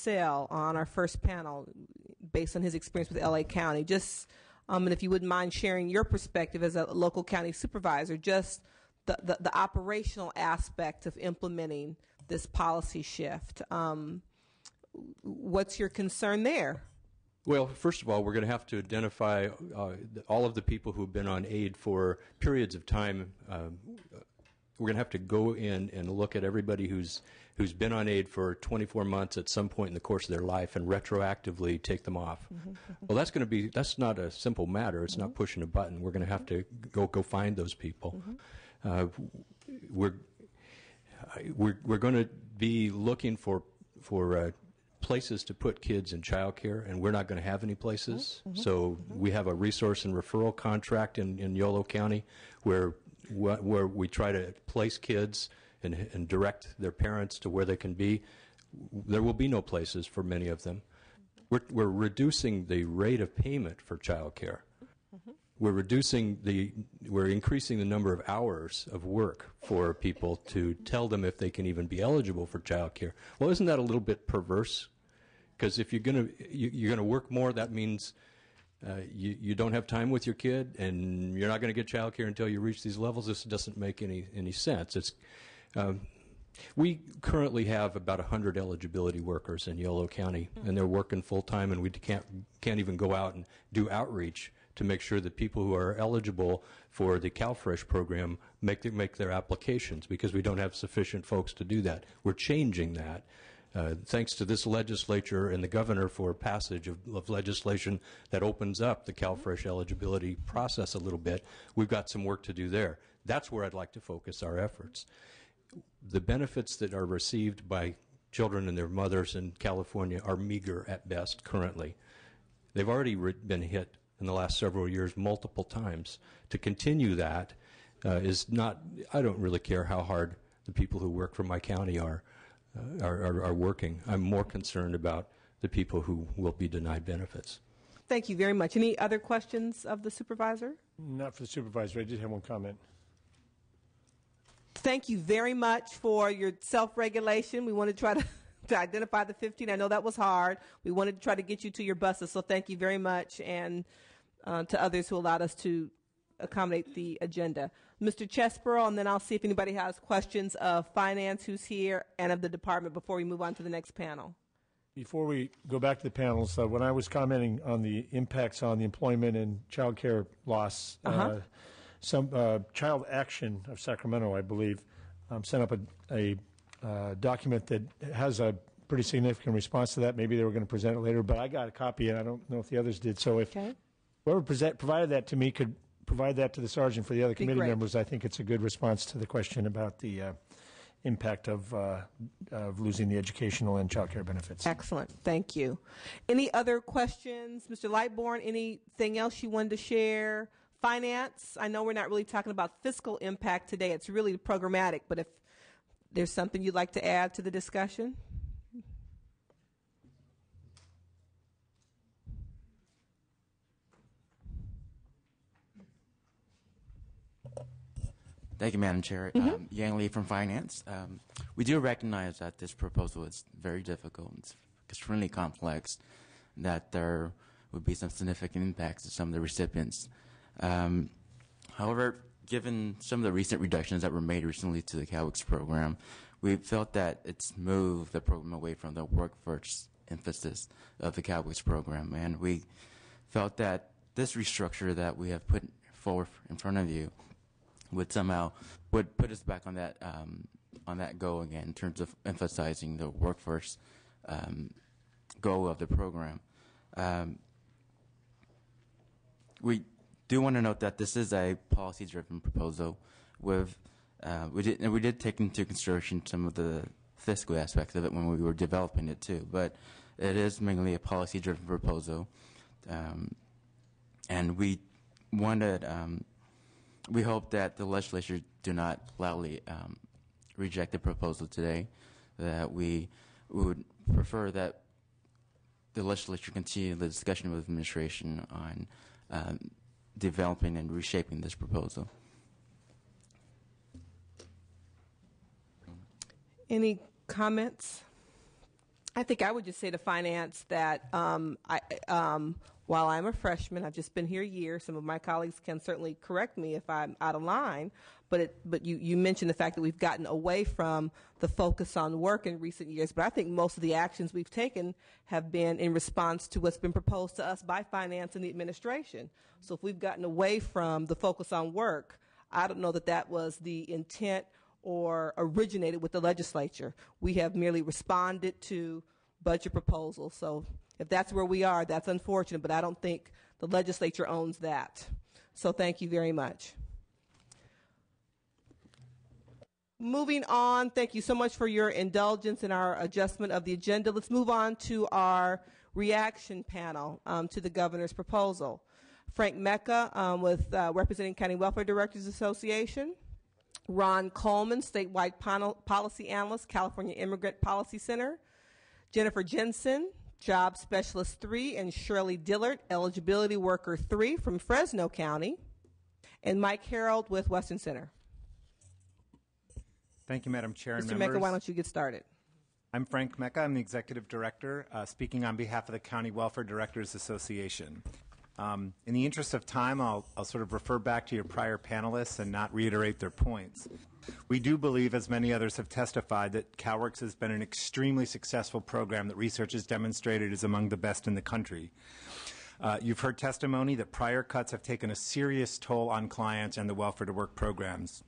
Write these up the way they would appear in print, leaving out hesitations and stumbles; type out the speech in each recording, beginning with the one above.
Marcel on our first panel, based on his experience with LA County. Just, and if you wouldn't mind sharing your perspective as a local county supervisor, just the operational aspect of implementing this policy shift. What's your concern there? Well, first of all, we're going to have to identify all of the people who've been on aid for periods of time. We're going to have to go in and look at everybody who's been on aid for 24 months at some point in the course of their life and retroactively take them off. Mm-hmm. Well, that's not a simple matter. It's not pushing a button. We're going to have to go find those people. Mm-hmm. We're going to be looking for places to put kids in childcare, and we're not going to have any places. Mm-hmm. So we have a resource and referral contract in Yolo County where we try to place kids and direct their parents to where they can be. There will be no places for many of them. We're reducing the rate of payment for childcare. Mm-hmm. We're increasing the number of hours of work for people to tell them if they can even be eligible for childcare. Well, isn't that a little bit perverse? Because if you're gonna work more, that means you don't have time with your kid, and you're not going to get child care until you reach these levels. This doesn't make any sense. We currently have about 100 eligibility workers in Yolo County, and they're working full time, and we can't even go out and do outreach to make sure that people who are eligible for the CalFresh program make their applications, because we don't have sufficient folks to do that. We're changing that. Thanks to this legislature and the governor for passage of legislation that opens up the CalFresh eligibility process a little bit, we've got some work to do there. That's where I'd like to focus our efforts. The benefits that are received by children and their mothers in California are meager at best currently. They've already been hit in the last several years multiple times. To continue that is not, I don't really care how hard the people who work for my county are working. I'm more concerned about the people who will be denied benefits. Thank you very much. Any other questions of the supervisor? Not for the supervisor. I did have one comment. Thank you very much for your self-regulation. We want to try to identify the 15. I know that was hard. We wanted to try to get you to your buses, so thank you very much, and to others who allowed us to accommodate the agenda. Mr. Chesborough, and then I'll see if anybody has questions of finance who's here and of the department before we move on to the next panel. Before we go back to the panels, when I was commenting on the impacts on the employment and child care loss, some Child Action of Sacramento, I believe, sent up a document that has a pretty significant response to that. Maybe they were going to present it later, but I got a copy, and I don't know if the others did. So if whoever provided that to me could provide that to the sergeant for the other committee members, I think it's a good response to the question about the impact of losing the educational and child care benefits. Excellent. Thank you. Any other questions? Mr. Lightbourne, anything else you wanted to share? Finance, I know we're not really talking about fiscal impact today. It's really programmatic, but if there's something you'd like to add to the discussion? Thank you, Madam Chair. Yang Lee from Finance. We do recognize that this proposal is very difficult. It's extremely complex, that there would be some significant impacts to some of the recipients. However, given some of the recent reductions that were made recently to the CalWIX program, we felt that it's moved the program away from the workforce emphasis of the CalWIX program. And we felt that this restructure that we have put forward in front of you would put us back on that goal again in terms of emphasizing the workforce goal of the program. We do want to note that this is a policy-driven proposal. We did take into consideration some of the fiscal aspects of it when we were developing it too, but it is mainly a policy-driven proposal, and we wanted. We hope that the legislature do not loudly reject the proposal today, that we would prefer that the legislature continue the discussion with the administration on developing and reshaping this proposal. Any comments? I think I would just say to finance that while I'm a freshman, I've just been here a year. Some of my colleagues can certainly correct me if I'm out of line. But you mentioned the fact that we've gotten away from the focus on work in recent years. But I think most of the actions we've taken have been in response to what's been proposed to us by finance and the administration. So if we've gotten away from the focus on work, I don't know that that was the intent or originated with the legislature. We have merely responded to budget proposals. So if that's where we are, that's unfortunate, but I don't think the legislature owns that. So thank you very much. Moving on, thank you so much for your indulgence in our adjustment of the agenda. Let's move on to our reaction panel to the governor's proposal. Frank Mecca representing County Welfare Directors Association. Ron Coleman, statewide policy analyst, California Immigrant Policy Center. Jennifer Jensen, Job Specialist 3, and Shirley Dillard, Eligibility Worker 3 from Fresno County. And Mike Harold with Western Center. Thank you, Madam Chair and Mr. members. Mecca, why don't you get started? I'm Frank Mecca. I'm the Executive Director, speaking on behalf of the County Welfare Directors Association. In the interest of time, I'll sort of refer back to your prior panelists and not reiterate their points. We do believe, as many others have testified, that CalWORKs has been an extremely successful program that research has demonstrated is among the best in the country. You've heard testimony that prior cuts have taken a serious toll on clients and the Welfare to Work programs.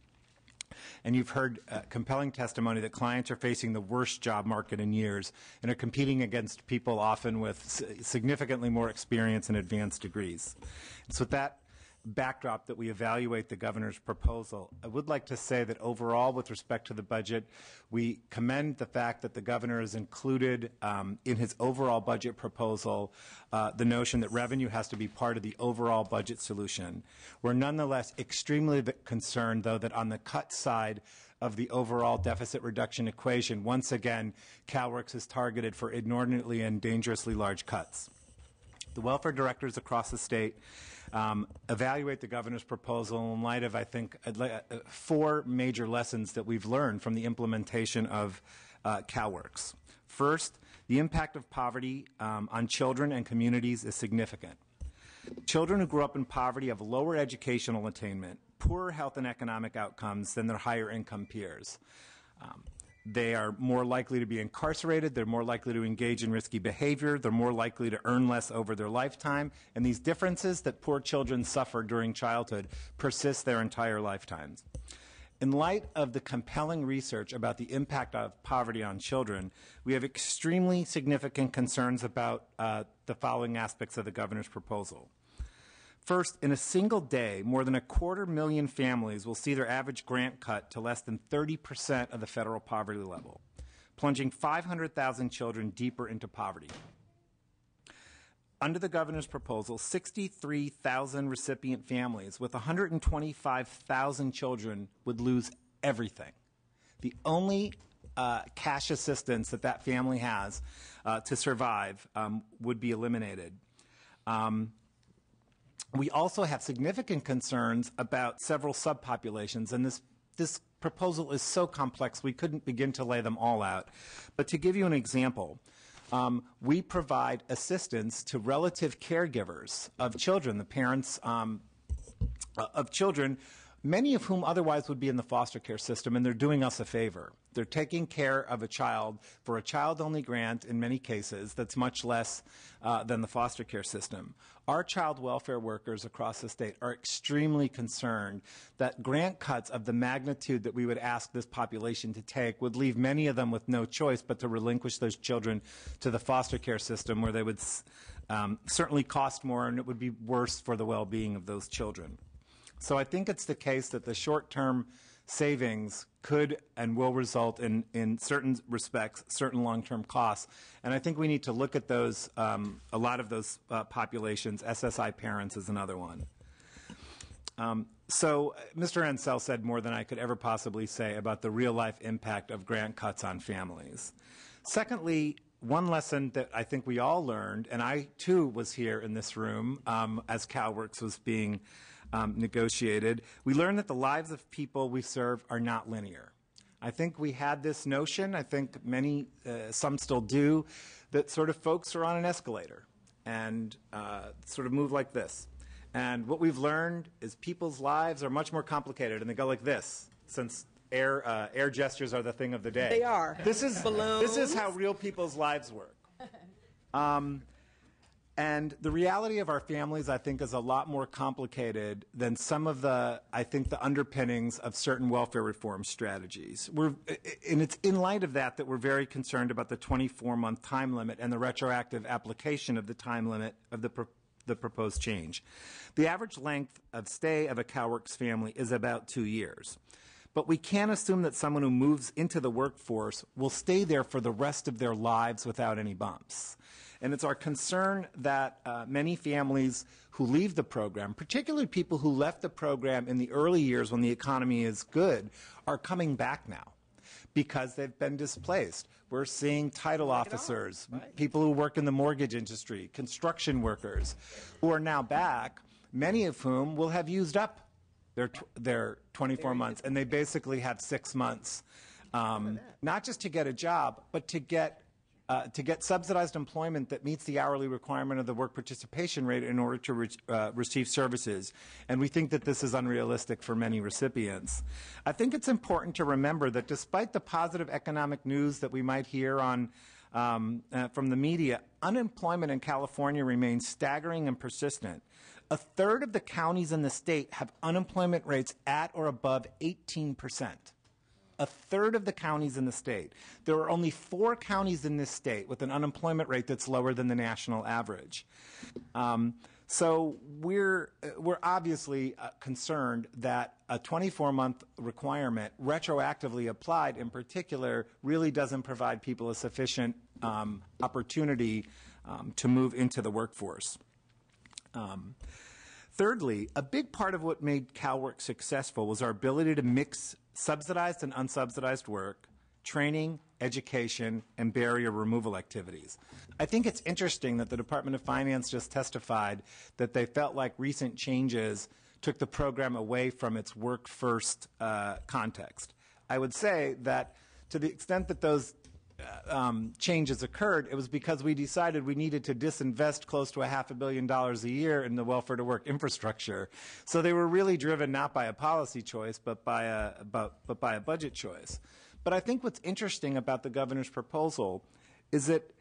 And you've heard compelling testimony that clients are facing the worst job market in years and are competing against people often with significantly more experience and advanced degrees. So with that backdrop that we evaluate the governor's proposal, I would like to say that overall, with respect to the budget, we commend the fact that the governor has included in his overall budget proposal the notion that revenue has to be part of the overall budget solution. We're nonetheless extremely concerned, though, that on the cut side of the overall deficit reduction equation, once again, CalWORKs is targeted for inordinately and dangerously large cuts. The welfare directors across the state evaluate the governor's proposal in light of, I think, 4 major lessons that we've learned from the implementation of CalWORKs. First, the impact of poverty on children and communities is significant. Children who grew up in poverty have lower educational attainment, poorer health and economic outcomes than their higher income peers. They are more likely to be incarcerated, they're more likely to engage in risky behavior, they're more likely to earn less over their lifetime, and these differences that poor children suffer during childhood persist their entire lifetimes. In light of the compelling research about the impact of poverty on children, we have extremely significant concerns about the following aspects of the governor's proposal. First, in a single day, more than 250,000 families will see their average grant cut to less than 30% of the federal poverty level, plunging 500,000 children deeper into poverty. Under the governor's proposal, 63,000 recipient families with 125,000 children would lose everything. The only cash assistance that family has to survive would be eliminated. We also have significant concerns about several subpopulations, and this proposal is so complex we couldn't begin to lay them all out. But to give you an example, we provide assistance to relative caregivers of children, the parents of children, many of whom otherwise would be in the foster care system, and they're doing us a favor. They're taking care of a child for a child-only grant in many cases that's much less than the foster care system. Our child welfare workers across the state are extremely concerned that grant cuts of the magnitude that we would ask this population to take would leave many of them with no choice but to relinquish those children to the foster care system, where they would certainly cost more and it would be worse for the well-being of those children. So I think it's the case that the short-term savings could and will result in certain respects, certain long-term costs. And I think we need to look at those, a lot of those populations. SSI parents is another one. So Mr. Ansel said more than I could ever possibly say about the real-life impact of grant cuts on families. Secondly, one lesson that I think we all learned, and I too was here in this room as CalWORKs was being negotiated, we learned that the lives of people we serve are not linear. I think we had this notion, I think some still do, that sort of folks are on an escalator and sort of move like this. And what we've learned is people's lives are much more complicated, and they go like this, since air gestures are the thing of the day. They are. This is Balloons. how real people's lives work. And the reality of our families, I think, is a lot more complicated than some of the underpinnings of certain welfare reform strategies. And it's in light of that we're very concerned about the 24-month time limit and the retroactive application of the time limit of the proposed change. The average length of stay of a CalWORKs family is about 2 years. But we can't assume that someone who moves into the workforce will stay there for the rest of their lives without any bumps. And it's our concern that many families who leave the program, particularly people who left the program in the early years when the economy is good, are coming back now because they've been displaced. We're seeing title officers, people who work in the mortgage industry, construction workers, who are now back, many of whom will have used up their 24 months, and they basically have 6 months, not just to get a job, but to get subsidized employment that meets the hourly requirement of the work participation rate in order to receive services. And we think that this is unrealistic for many recipients. I think it's important to remember that despite the positive economic news that we might hear from the media, unemployment in California remains staggering and persistent. A third of the counties in the state have unemployment rates at or above 18%. A third of the counties in the state. There are only 4 counties in this state with an unemployment rate that's lower than the national average. So we're obviously concerned that a 24-month requirement, retroactively applied in particular, really doesn't provide people a sufficient opportunity to move into the workforce. Thirdly, a big part of what made CalWORK successful was our ability to mix subsidized and unsubsidized work, training, education, and barrier removal activities. I think it's interesting that the Department of Finance just testified that they felt like recent changes took the program away from its work-first context. I would say that to the extent that those changes occurred, it was because we decided we needed to disinvest close to $500 million a year in the welfare to work infrastructure. So they were really driven not by a policy choice, but by a budget choice. But I think what's interesting about the governor's proposal is that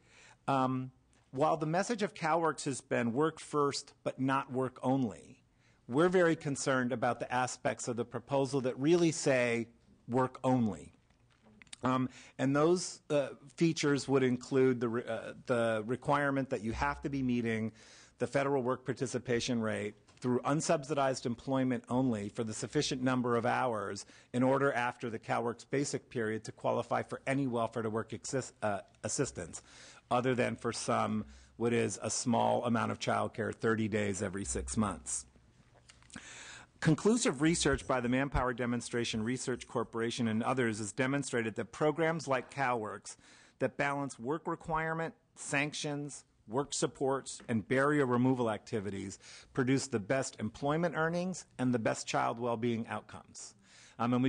while the message of CalWORKs has been work first but not work only, we're very concerned about the aspects of the proposal that really say work only. And those features would include the requirement that you have to be meeting the federal work participation rate through unsubsidized employment only for the sufficient number of hours in order after the CalWORKs basic period to qualify for any welfare to work assistance, other than for what is a small amount of child care, 30 days every 6 months. Conclusive research by the Manpower Demonstration Research Corporation and others has demonstrated that programs like CalWORKs that balance work requirement, sanctions, work supports, and barrier removal activities produce the best employment earnings and the best child well-being outcomes. And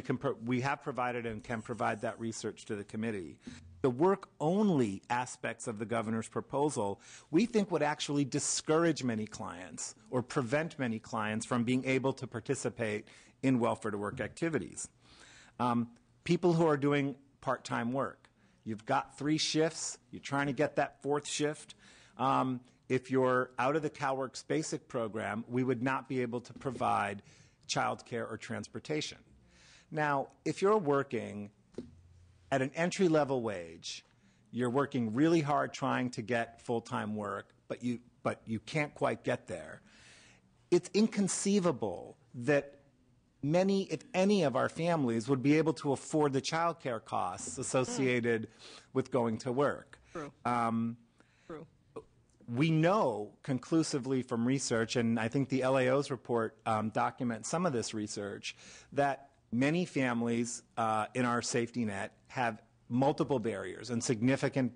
we have provided and can provide that research to the committee. The work-only aspects of the governor's proposal, we think would actually discourage many clients or prevent many clients from being able to participate in welfare-to-work activities. People who are doing part-time work. You've got 3 shifts. You're trying to get that 4th shift. If you're out of the CalWORKs basic program, we would not be able to provide child care or transportation. Now, if you're working at an entry-level wage, you're working really hard trying to get full-time work, but you can't quite get there. It's inconceivable that many, if any, of our families would be able to afford the child care costs associated with going to work. True. True. We know conclusively from research, and I think the LAO's report documents some of this research, that many families in our safety net have multiple barriers and significant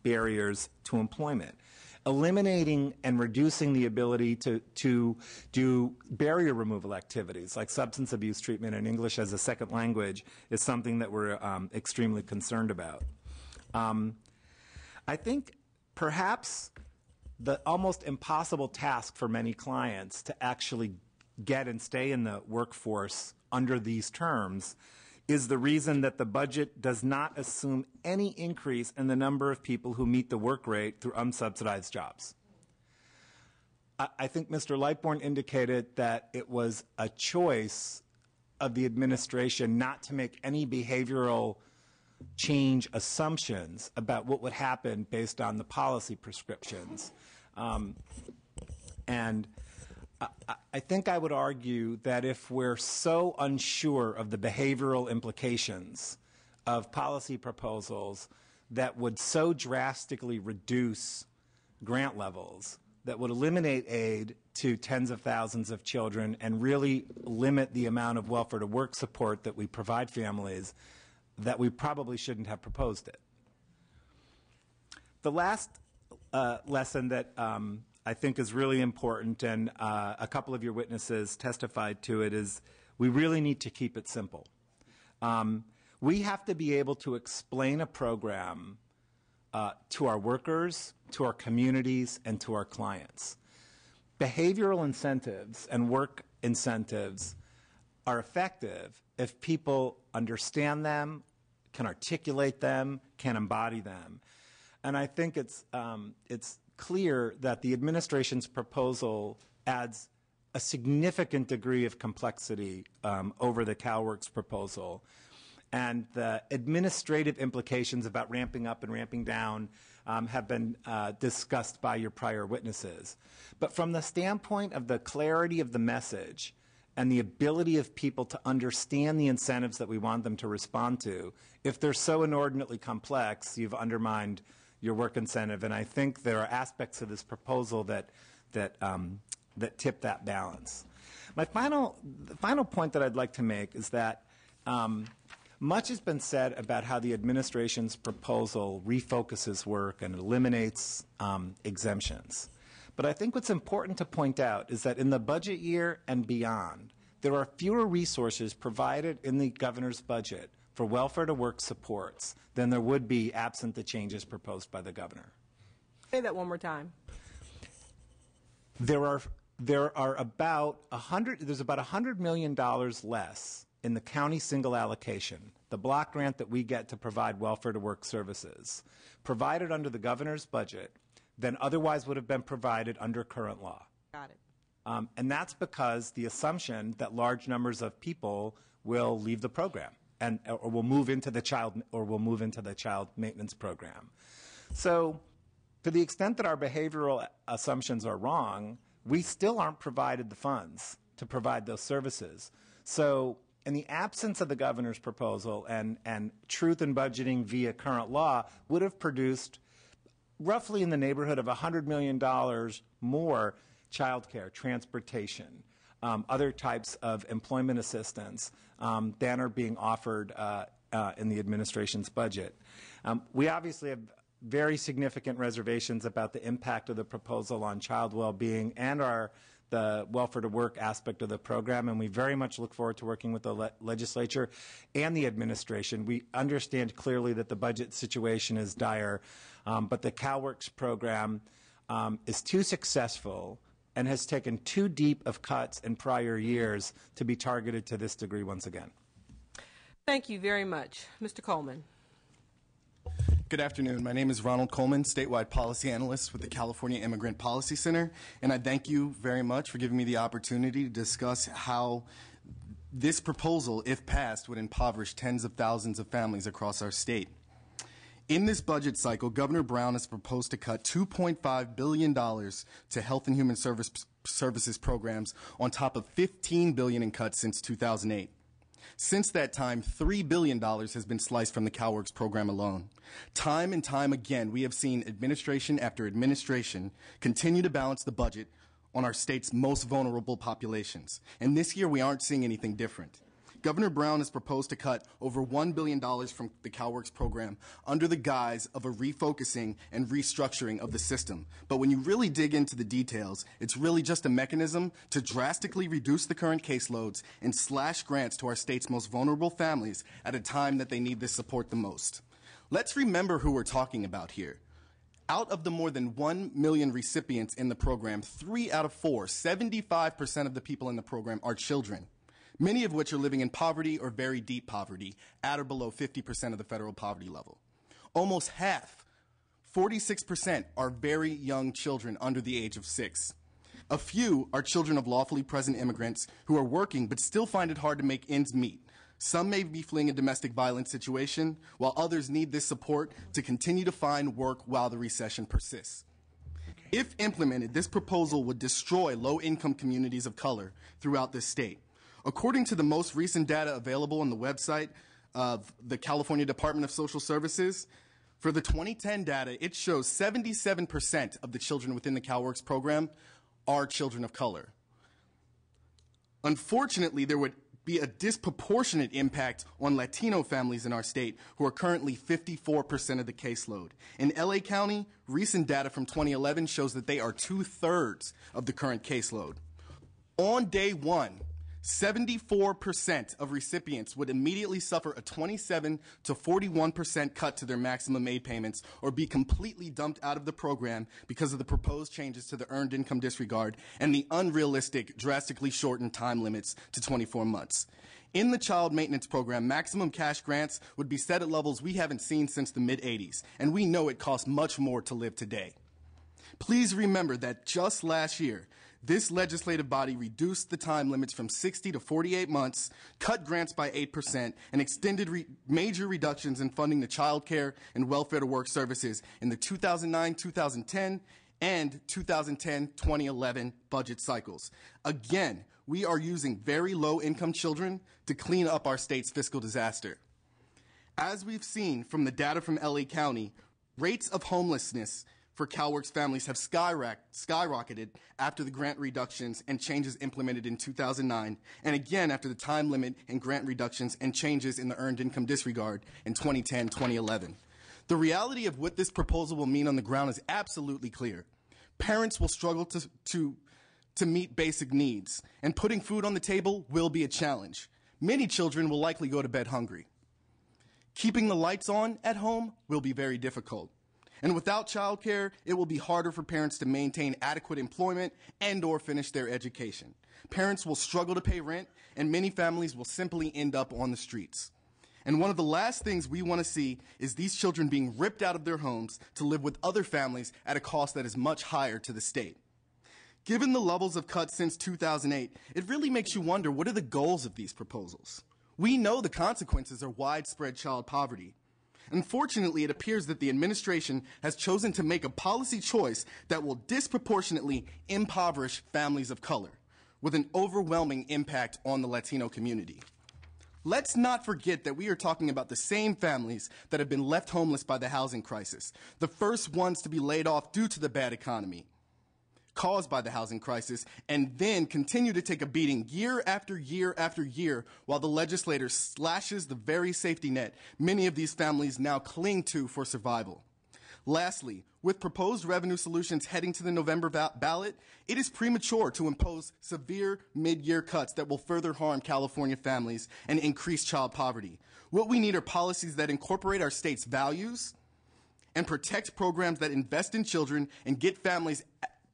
barriers to employment. eliminating and reducing the ability to do barrier removal activities like substance abuse treatment and English as a second language is something that we're extremely concerned about. I think perhaps the almost impossible task for many clients to actually get and stay in the workforce under these terms is the reason that the budget does not assume any increase in the number of people who meet the work rate through unsubsidized jobs. I think Mr. Lightbourne indicated that it was a choice of the administration not to make any behavioral change assumptions about what would happen based on the policy prescriptions. And I think I would argue that if we're so unsure of the behavioral implications of policy proposals that would so drastically reduce grant levels, that would eliminate aid to tens of thousands of children and really limit the amount of welfare to work support that we provide families, that we probably shouldn't have proposed it. The last lesson that I think is really important, and a couple of your witnesses testified to it, is we really need to keep it simple. We have to be able to explain a program to our workers, to our communities, and to our clients. Behavioral incentives and work incentives are effective if people understand them, can articulate them, can embody them. And I think it's clear that the administration's proposal adds a significant degree of complexity over the CalWORKs proposal. And the administrative implications about ramping up and ramping down have been discussed by your prior witnesses. But from the standpoint of the clarity of the message and the ability of people to understand the incentives that we want them to respond to, if they're so inordinately complex, you've undermined your work incentive. And I think there are aspects of this proposal that tip that balance. The final point that I'd like to make is that much has been said about how the administration's proposal refocuses work and eliminates exemptions. But I think what's important to point out is that in the budget year and beyond, there are fewer resources provided in the governor's budget for welfare to work supports than there would be absent the changes proposed by the governor. Say that one more time. There are about $100 million less in the county single allocation, the block grant that we get to provide welfare to work services, provided under the governor's budget than otherwise would have been provided under current law. Got it. And that's because the assumption that large numbers of people will leave the program or will move into the child maintenance program. So to the extent that our behavioral assumptions are wrong, we still aren't provided the funds to provide those services. So in the absence of the governor's proposal and truth in budgeting via current law would have produced roughly in the neighborhood of $100 million more child care, transportation, other types of employment assistance than are being offered in the administration's budget. We obviously have very significant reservations about the impact of the proposal on child well-being and the welfare to work aspect of the program, and we very much look forward to working with the legislature and the administration. We understand clearly that the budget situation is dire, but the CalWORKs program is too successful and has taken too deep of cuts in prior years to be targeted to this degree once again. Thank you very much. Mr. Coleman. Good afternoon. My name is Ronald Coleman, statewide policy analyst with the California Immigrant Policy Center, and I thank you very much for giving me the opportunity to discuss how this proposal, if passed, would impoverish tens of thousands of families across our state. In this budget cycle, Governor Brown has proposed to cut $2.5 billion to Health and Human Services programs on top of $15 billion in cuts since 2008. Since that time, $3 billion has been sliced from the CalWORKs program alone. Time and time again, we have seen administration after administration continue to balance the budget on our state's most vulnerable populations. And this year, we aren't seeing anything different. Governor Brown has proposed to cut over $1 billion from the CalWORKs program under the guise of a refocusing and restructuring of the system. But when you really dig into the details, it's really just a mechanism to drastically reduce the current caseloads and slash grants to our state's most vulnerable families at a time that they need this support the most. Let's remember who we're talking about here. Out of the more than 1 million recipients in the program, 3 out of 4, 75% of the people in the program are children, many of which are living in poverty or very deep poverty, at or below 50% of the federal poverty level. Almost half, 46%, are very young children under the age of 6. A few are children of lawfully present immigrants who are working but still find it hard to make ends meet. Some may be fleeing a domestic violence situation, while others need this support to continue to find work while the recession persists. If implemented, this proposal would destroy low-income communities of color throughout this state. According to the most recent data available on the website of the California Department of Social Services, for the 2010 data, it shows 77% of the children within the CalWORKs program are children of color. Unfortunately, there would be a disproportionate impact on Latino families in our state, who are currently 54% of the caseload. In LA County, recent data from 2011 shows that they are 2/3 of the current caseload. On day one, 74% of recipients would immediately suffer a 27 to 41% cut to their maximum aid payments or be completely dumped out of the program because of the proposed changes to the earned income disregard and the unrealistic, drastically shortened time limits to 24 months. In the child maintenance program, maximum cash grants would be set at levels we haven't seen since the mid-'80s, and we know it costs much more to live today. Please remember that just last year, this legislative body reduced the time limits from 60 to 48 months, cut grants by 8%, and extended major reductions in funding to child care and welfare to work services in the 2009-2010 and 2010-2011 budget cycles. Again, we are using very low-income children to clean up our state's fiscal disaster. As we've seen from the data from LA County, rates of homelessness for CalWORKs families have skyrocketed after the grant reductions and changes implemented in 2009, and again after the time limit and grant reductions and changes in the earned income disregard in 2010-2011. The reality of what this proposal will mean on the ground is absolutely clear. Parents will struggle to meet basic needs, and putting food on the table will be a challenge. Many children will likely go to bed hungry. Keeping the lights on at home will be very difficult. And without childcare, it will be harder for parents to maintain adequate employment and/or finish their education. Parents will struggle to pay rent, and many families will simply end up on the streets. And one of the last things we want to see is these children being ripped out of their homes to live with other families at a cost that is much higher to the state. Given the levels of cuts since 2008, it really makes you wonder, what are the goals of these proposals? We know the consequences are widespread child poverty. Unfortunately, it appears that the administration has chosen to make a policy choice that will disproportionately impoverish families of color, with an overwhelming impact on the Latino community. Let's not forget that we are talking about the same families that have been left homeless by the housing crisis, the first ones to be laid off due to the bad economy caused by the housing crisis, and then continue to take a beating year after year after year while the legislature slashes the very safety net many of these families now cling to for survival. Lastly, with proposed revenue solutions heading to the November ballot, it is premature to impose severe mid-year cuts that will further harm California families and increase child poverty. What we need are policies that incorporate our state's values and protect programs that invest in children and get families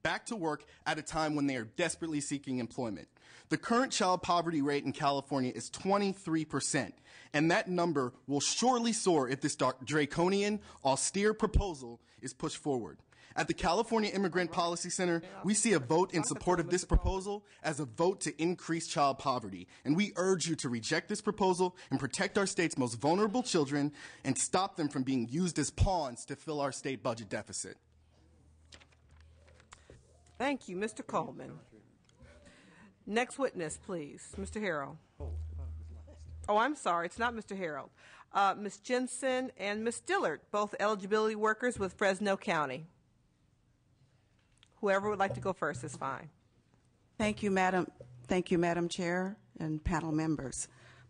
back to work at a time when they are desperately seeking employment. The current child poverty rate in California is 23%, and that number will surely soar if this draconian, austere proposal is pushed forward. At the California Immigrant Policy Center, we see a vote in support of this proposal as a vote to increase child poverty, and we urge you to reject this proposal and protect our state's most vulnerable children and stop them from being used as pawns to fill our state budget deficit. Thank you, Mr. Coleman. Next witness, please. Mr. Harrell. Oh, I'm sorry. It's not Mr. Harrell. Ms. Jensen and Ms. Dillard, both eligibility workers with Fresno County. Whoever would like to go first is fine. Thank you, Madam Chair and panel members.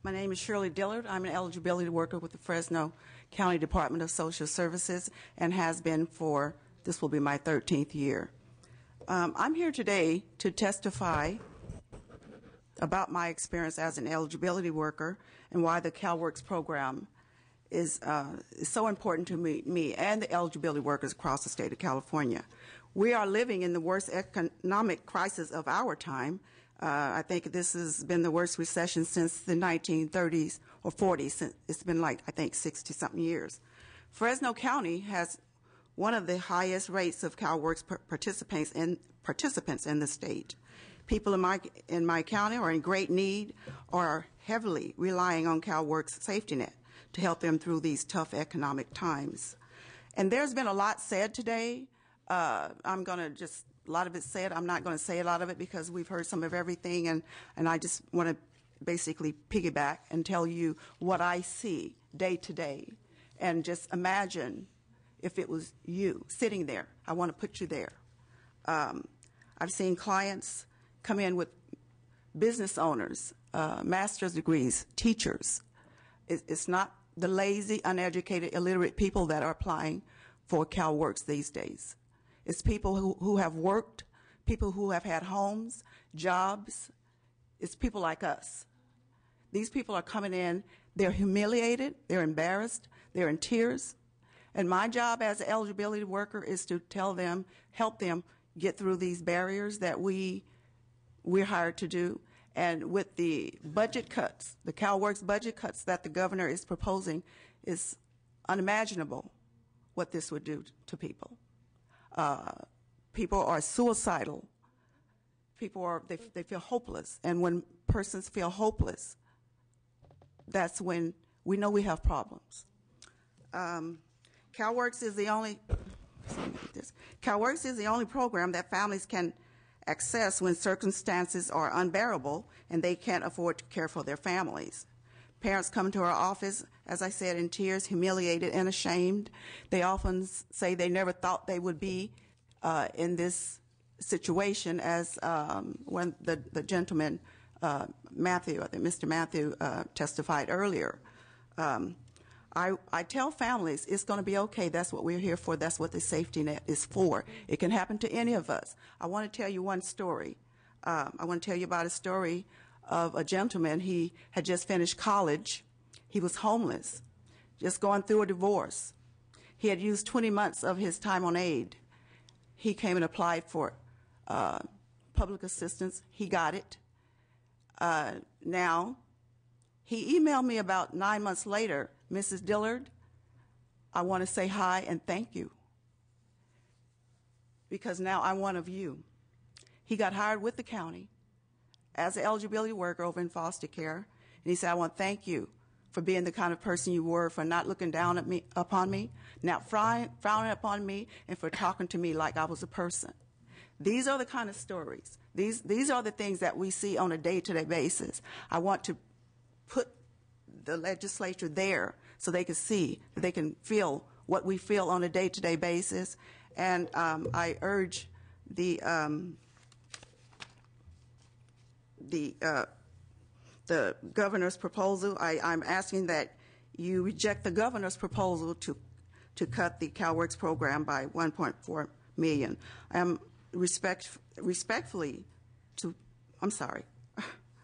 My name is Shirley Dillard. I'm an eligibility worker with the Fresno County Department of Social Services and has been for, this will be my 13th year. I'm here today to testify about my experience as an eligibility worker and why the CalWorks program is so important to me and the eligibility workers across the state of California. We are living in the worst economic crisis of our time. I think this has been the worst recession since the 1930s or 40s. It's been like, I think, 60-something years. Fresno County has one of the highest rates of CalWorks participants in the state. People in my county are in great need or are heavily relying on CalWorks safety net to help them through these tough economic times. And there's been a lot said today. I'm going to just, a lot of it said. I'm not going to say a lot of it because we've heard some of everything, and I just want to basically piggyback and tell you what I see day to day. And just imagine if it was you sitting there. I want to put you there. I've seen clients come in with business owners, master's degrees, teachers. It's not the lazy, uneducated, illiterate people that are applying for CalWorks these days. It's people who have worked, people who have had homes, jobs. It's people like us. These people are coming in, they're humiliated, they're embarrassed, they're in tears. And my job as an eligibility worker is to tell them, help them get through these barriers that we're hired to do. And with the budget cuts, the CalWorks budget cuts that the governor is proposing, is unimaginable what this would do to people. People are suicidal. People they feel hopeless. And when persons feel hopeless, that's when we know we have problems. CalWorks is the only program that families can access when circumstances are unbearable and they can't afford to care for their families. Parents come to our office, as I said, in tears, humiliated and ashamed. They often say they never thought they would be in this situation, as when the gentleman, Matthew, I think Mr. Matthew, testified earlier. I tell families it's going to be okay. That's what we're here for. That's what the safety net is for. It can happen to any of us. I want to tell you one story. I want to tell you about a story of a gentleman. He had just finished college. He was homeless, just going through a divorce. He had used 20 months of his time on aid. He came and applied for public assistance. He got it. Now, he emailed me about 9 months later, Mrs. Dillard, I want to say hi and thank you because now I'm one of you. He got hired with the county as an eligibility worker over in foster care, and he said, I want to thank you for being the kind of person you were, for not looking down upon me, not frowning upon me, and for talking to me like I was a person. These are the kind of stories. These are the things that we see on a day-to-day basis. I want to put the legislature there so they can see, they can feel what we feel on a day-to-day basis. And I urge the governor's proposal. I'm asking that you reject the governor's proposal to cut the CalWorks program by $1.4 million. I'm respectfully to, I'm sorry.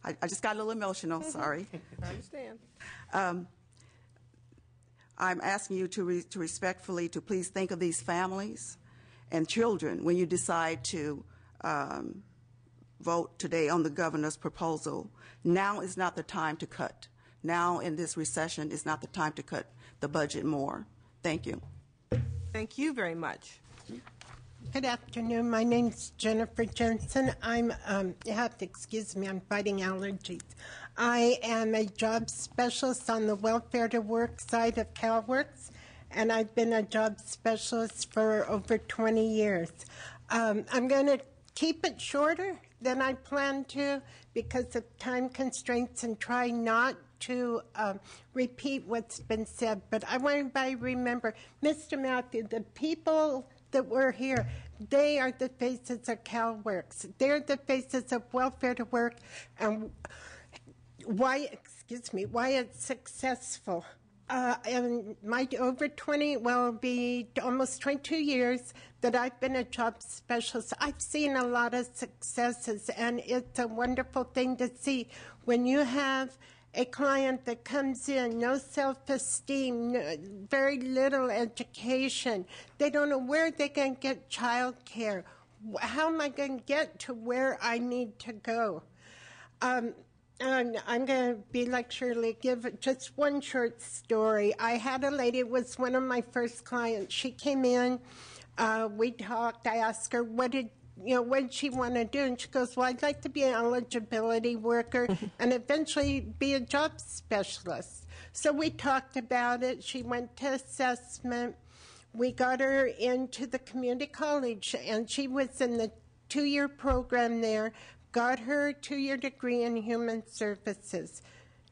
I just got a little emotional, sorry. I understand. I'm asking you to respectfully to please think of these families and children when you decide to vote today on the governor's proposal. Now is not the time to cut. Now in this recession is not the time to cut the budget more. Thank you. Thank you very much. Good afternoon. My name's Jennifer Jensen. You have to excuse me, I'm fighting allergies. I am a job specialist on the welfare to work side of CalWorks, and I've been a job specialist for over 20 years. I'm going to keep it shorter than I planned to because of time constraints and try not to repeat what's been said. But I want everybody to remember, Mr. Matthew, the people that were here, they are the faces of CalWorks. They're the faces of welfare to work. And why why it's successful. In my over 20, well, it'll be almost 22 years that I've been a job specialist, I've seen a lot of successes, and it's a wonderful thing to see when you have a client that comes in, no self-esteem, very little education. They don't know where they can get child care. How am I going to get to where I need to go? And I'm going to be like Shirley, give just one short story. I had a lady, it was one of my first clients. She came in, we talked, I asked her, what did she want to do? And she goes, well, I'd like to be an eligibility worker and eventually be a job specialist. So we talked about it. She went to assessment. We got her into the community college, and she was in the 2-year program there, got her a 2-year degree in human services.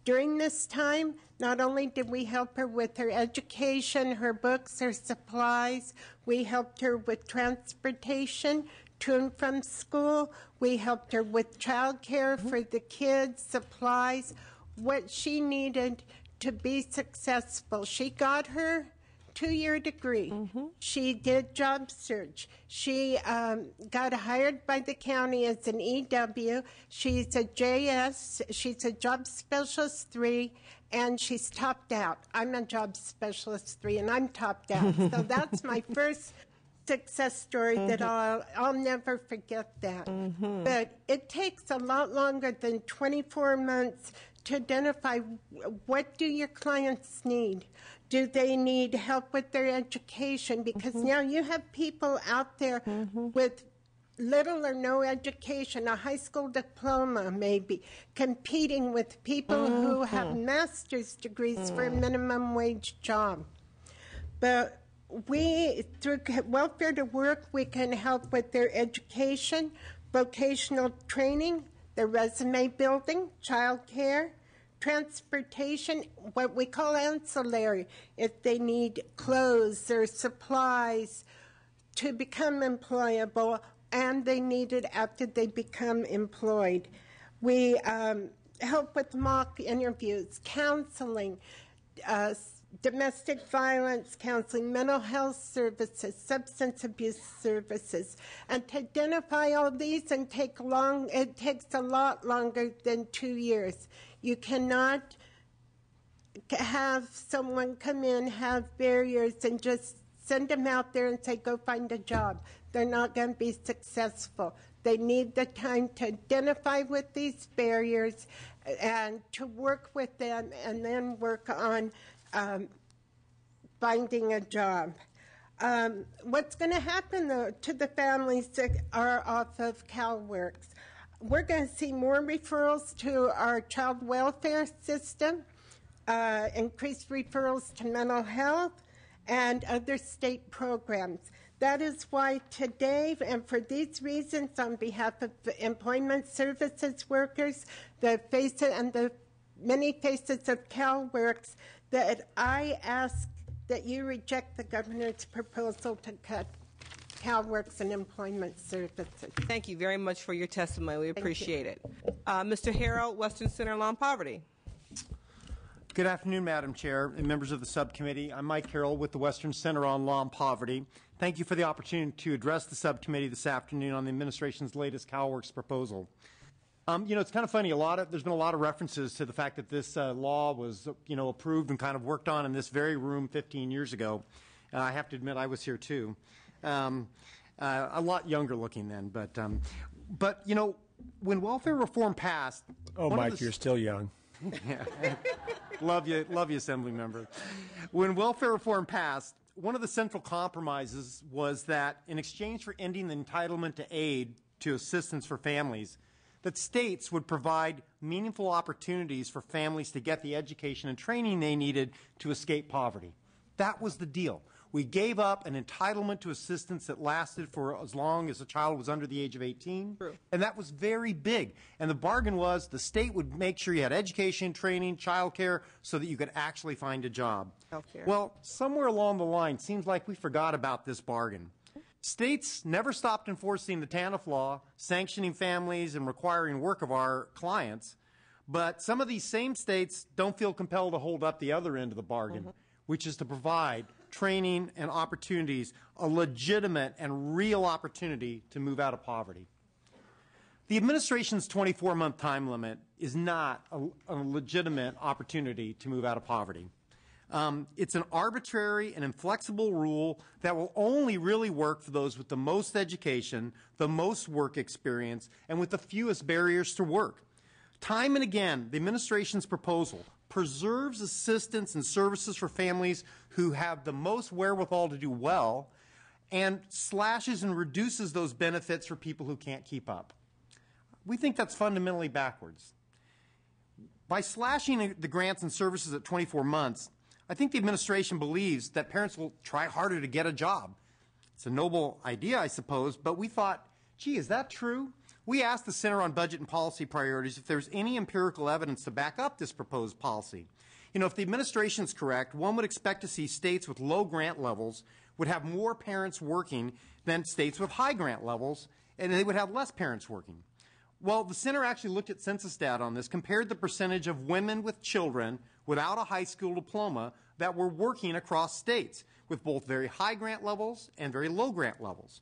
During this time, not only did we help her with her education, her books, her supplies, we helped her with transportation to and from school. We helped her with child care for the kids, supplies, what she needed to be successful. She got her 2-year degree. She did job search. She got hired by the county as an EW. She's a JS. She's a job specialist 3, and she's topped out. I'm a job specialist 3, and I'm topped out. So that's my first success story that I'll never forget that. But it takes a lot longer than 24 months to identify what do your clients need. Do they need help with their education? Because now you have people out there with little or no education, a high school diploma maybe, competing with people who have master's degrees for a minimum wage job. But we, through Welfare to Work, we can help with their education, vocational training, their resume building, child care, transportation, what we call ancillary, if they need clothes or supplies to become employable, and they need it after they become employed. We help with mock interviews, counseling, domestic violence counseling, mental health services, substance abuse services. And to identify all these and it takes a lot longer than 2 years. You cannot have someone come in, have barriers, and just send them out there and say, go find a job. They're not going to be successful. They need the time to identify with these barriers and to work with them and then work on finding a job. What's going to happen, though, to the families that are off of CalWorks? We're going to see more referrals to our child welfare system, increased referrals to mental health, and other state programs. That is why today, and for these reasons, on behalf of the employment services workers, the many faces of CalWorks, that I ask that you reject the governor's proposal to cut CalWorks and employment services. Thank you very much for your testimony. We appreciate it. Mr. Harrell, Western Center on Law and Poverty. Good afternoon, Madam Chair and members of the subcommittee. I'm Mike Harrell with the Western Center on Law and Poverty. Thank you for the opportunity to address the subcommittee this afternoon on the administration's latest CalWorks proposal. It's kind of funny. There's been a lot of references to the fact that this law was, approved and kind of worked on in this very room 15 years ago. I have to admit, I was here too. A lot younger looking then, but when welfare reform passed. Oh, Mike, you're still young. Yeah. Love you, Assembly member. When welfare reform passed, one of the central compromises was that in exchange for ending the entitlement to aid to assistance for families, that states would provide meaningful opportunities for families to get the education and training they needed to escape poverty. That was the deal. We gave up an entitlement to assistance that lasted for as long as a child was under the age of 18. True. And that was very big. And the bargain was the state would make sure you had education, training, child care, so that you could actually find a job. Healthcare. Well, somewhere along the line, it seems like we forgot about this bargain. States never stopped enforcing the TANF law, sanctioning families and requiring work of our clients. But some of these same states don't feel compelled to hold up the other end of the bargain, which is to provide training and opportunities, a legitimate and real opportunity to move out of poverty. The administration's 24-month time limit is not a legitimate opportunity to move out of poverty. It's an arbitrary and inflexible rule that will only really work for those with the most education, the most work experience, and with the fewest barriers to work. Time and again, the administration's proposal preserves assistance and services for families who have the most wherewithal to do well and slashes and reduces those benefits for people who can't keep up. We think that's fundamentally backwards. By slashing the grants and services at 24 months, I think the administration believes that parents will try harder to get a job. It's a noble idea, I suppose, but we thought, gee, is that true? We asked the Center on Budget and Policy Priorities if there's any empirical evidence to back up this proposed policy. You know, if the administration's correct, one would expect to see states with low grant levels would have more parents working than states with high grant levels, and they would have less parents working. Well, the center actually looked at census data on this, compared the percentage of women with children without a high school diploma that were working across states with both very high grant levels and very low grant levels.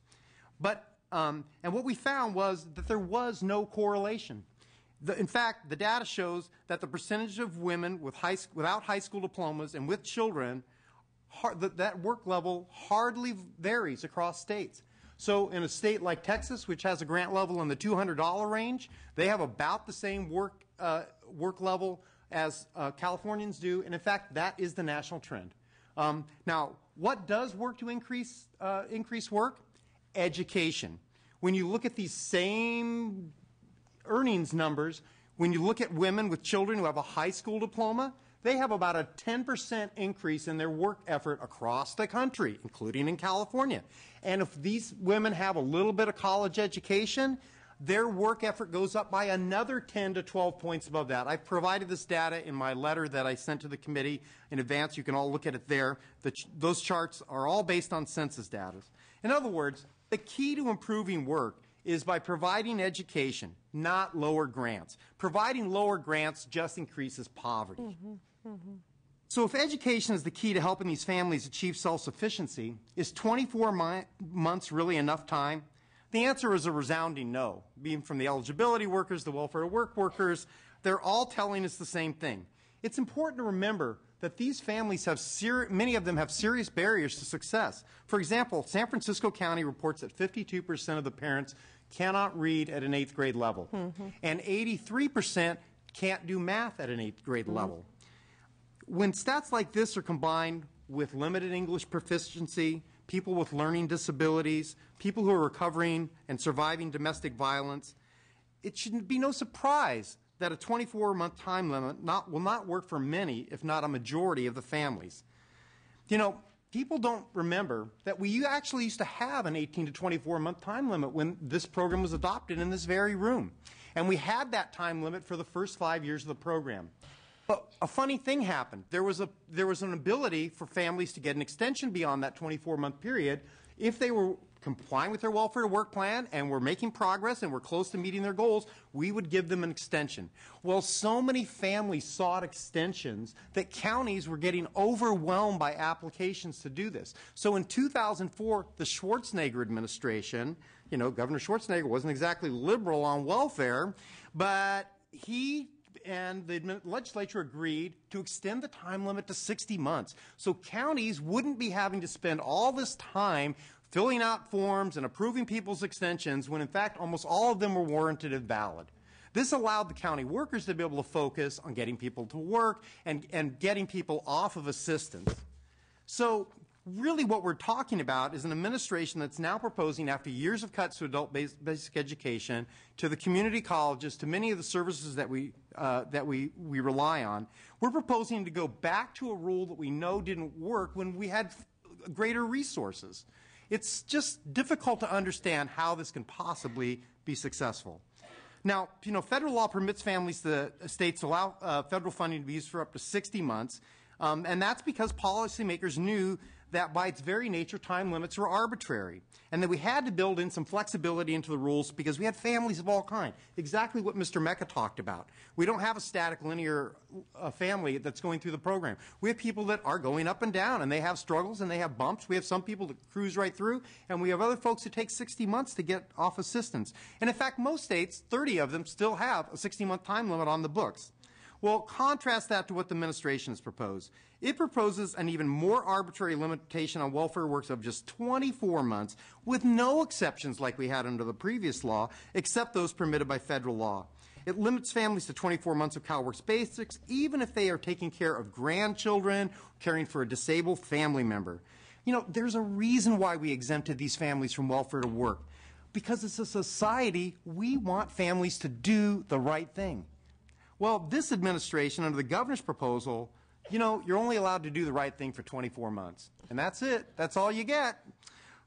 And what we found was that there was no correlation. In fact, the data shows that the percentage of women without high school diplomas and with children, that work level hardly varies across states. So in a state like Texas, which has a grant level in the $200 range, they have about the same work level as Californians do, and in fact, that is the national trend. Now, what does work to increase work? Education. When you look at these same earnings numbers, when you look at women with children who have a high school diploma, they have about a 10% increase in their work effort across the country, including in California. And if these women have a little bit of college education, their work effort goes up by another 10 to 12 points above that. I've provided this data in my letter that I sent to the committee in advance. You can all look at it there. Those charts are all based on census data. In other words, the key to improving work is by providing education, not lower grants. Providing lower grants just increases poverty. So if education is the key to helping these families achieve self-sufficiency, is 24 months really enough time? The answer is a resounding no. Being from the eligibility workers, the welfare work workers, they're all telling us the same thing. It's important to remember that these families have many of them have serious barriers to success. For example, San Francisco County reports that 52% of the parents cannot read at an 8th grade level, and 83% can't do math at an 8th grade level. When stats like this are combined with limited English proficiency, people with learning disabilities, people who are recovering and surviving domestic violence, it should be no surprise that a 24-month time limit will not work for many, if not a majority, of the families. You know, people don't remember that we actually used to have an 18 to 24-month time limit when this program was adopted in this very room. And we had that time limit for the first 5 years of the program. But a funny thing happened. There was an ability for families to get an extension beyond that 24-month period if they were complying with their welfare to work plan and were making progress and were close to meeting their goals. We would give them an extension. Well, so many families sought extensions that counties were getting overwhelmed by applications to do this. So in 2004, the Schwarzenegger administration, you know, Governor Schwarzenegger wasn't exactly liberal on welfare, but he and the legislature agreed to extend the time limit to 60 months. So counties wouldn't be having to spend all this time filling out forms and approving people's extensions when, in fact, almost all of them were warranted and valid. This allowed the county workers to be able to focus on getting people to work and getting people off of assistance. So really what we're talking about is an administration that's now proposing, after years of cuts to adult basic education, to the community colleges, to many of the services that we rely on, we're proposing to go back to a rule that we know didn't work when we had greater resources. It's just difficult to understand how this can possibly be successful. Now, you know, federal law permits states to allow federal funding to be used for up to 60 months, and that's because policymakers knew that by its very nature, time limits were arbitrary, and that we had to build in some flexibility into the rules because we had families of all kinds. Exactly what Mr. Mecca talked about. We don't have a static linear family that's going through the program. We have people that are going up and down, and they have struggles and they have bumps. We have some people that cruise right through, and we have other folks who take 60 months to get off assistance. And in fact, most states, 30 of them, still have a 60-month time limit on the books. Well, contrast that to what the administration has proposed. It proposes an even more arbitrary limitation on welfare works of just 24 months with no exceptions like we had under the previous law, except those permitted by federal law. It limits families to 24 months of CalWORKs basics, even if they are taking care of grandchildren, caring for a disabled family member. You know, there's a reason why we exempted these families from welfare to work. Because as a society, we want families to do the right thing. Well, this administration, under the governor's proposal, you know, you're only allowed to do the right thing for 24 months. And that's it. That's all you get.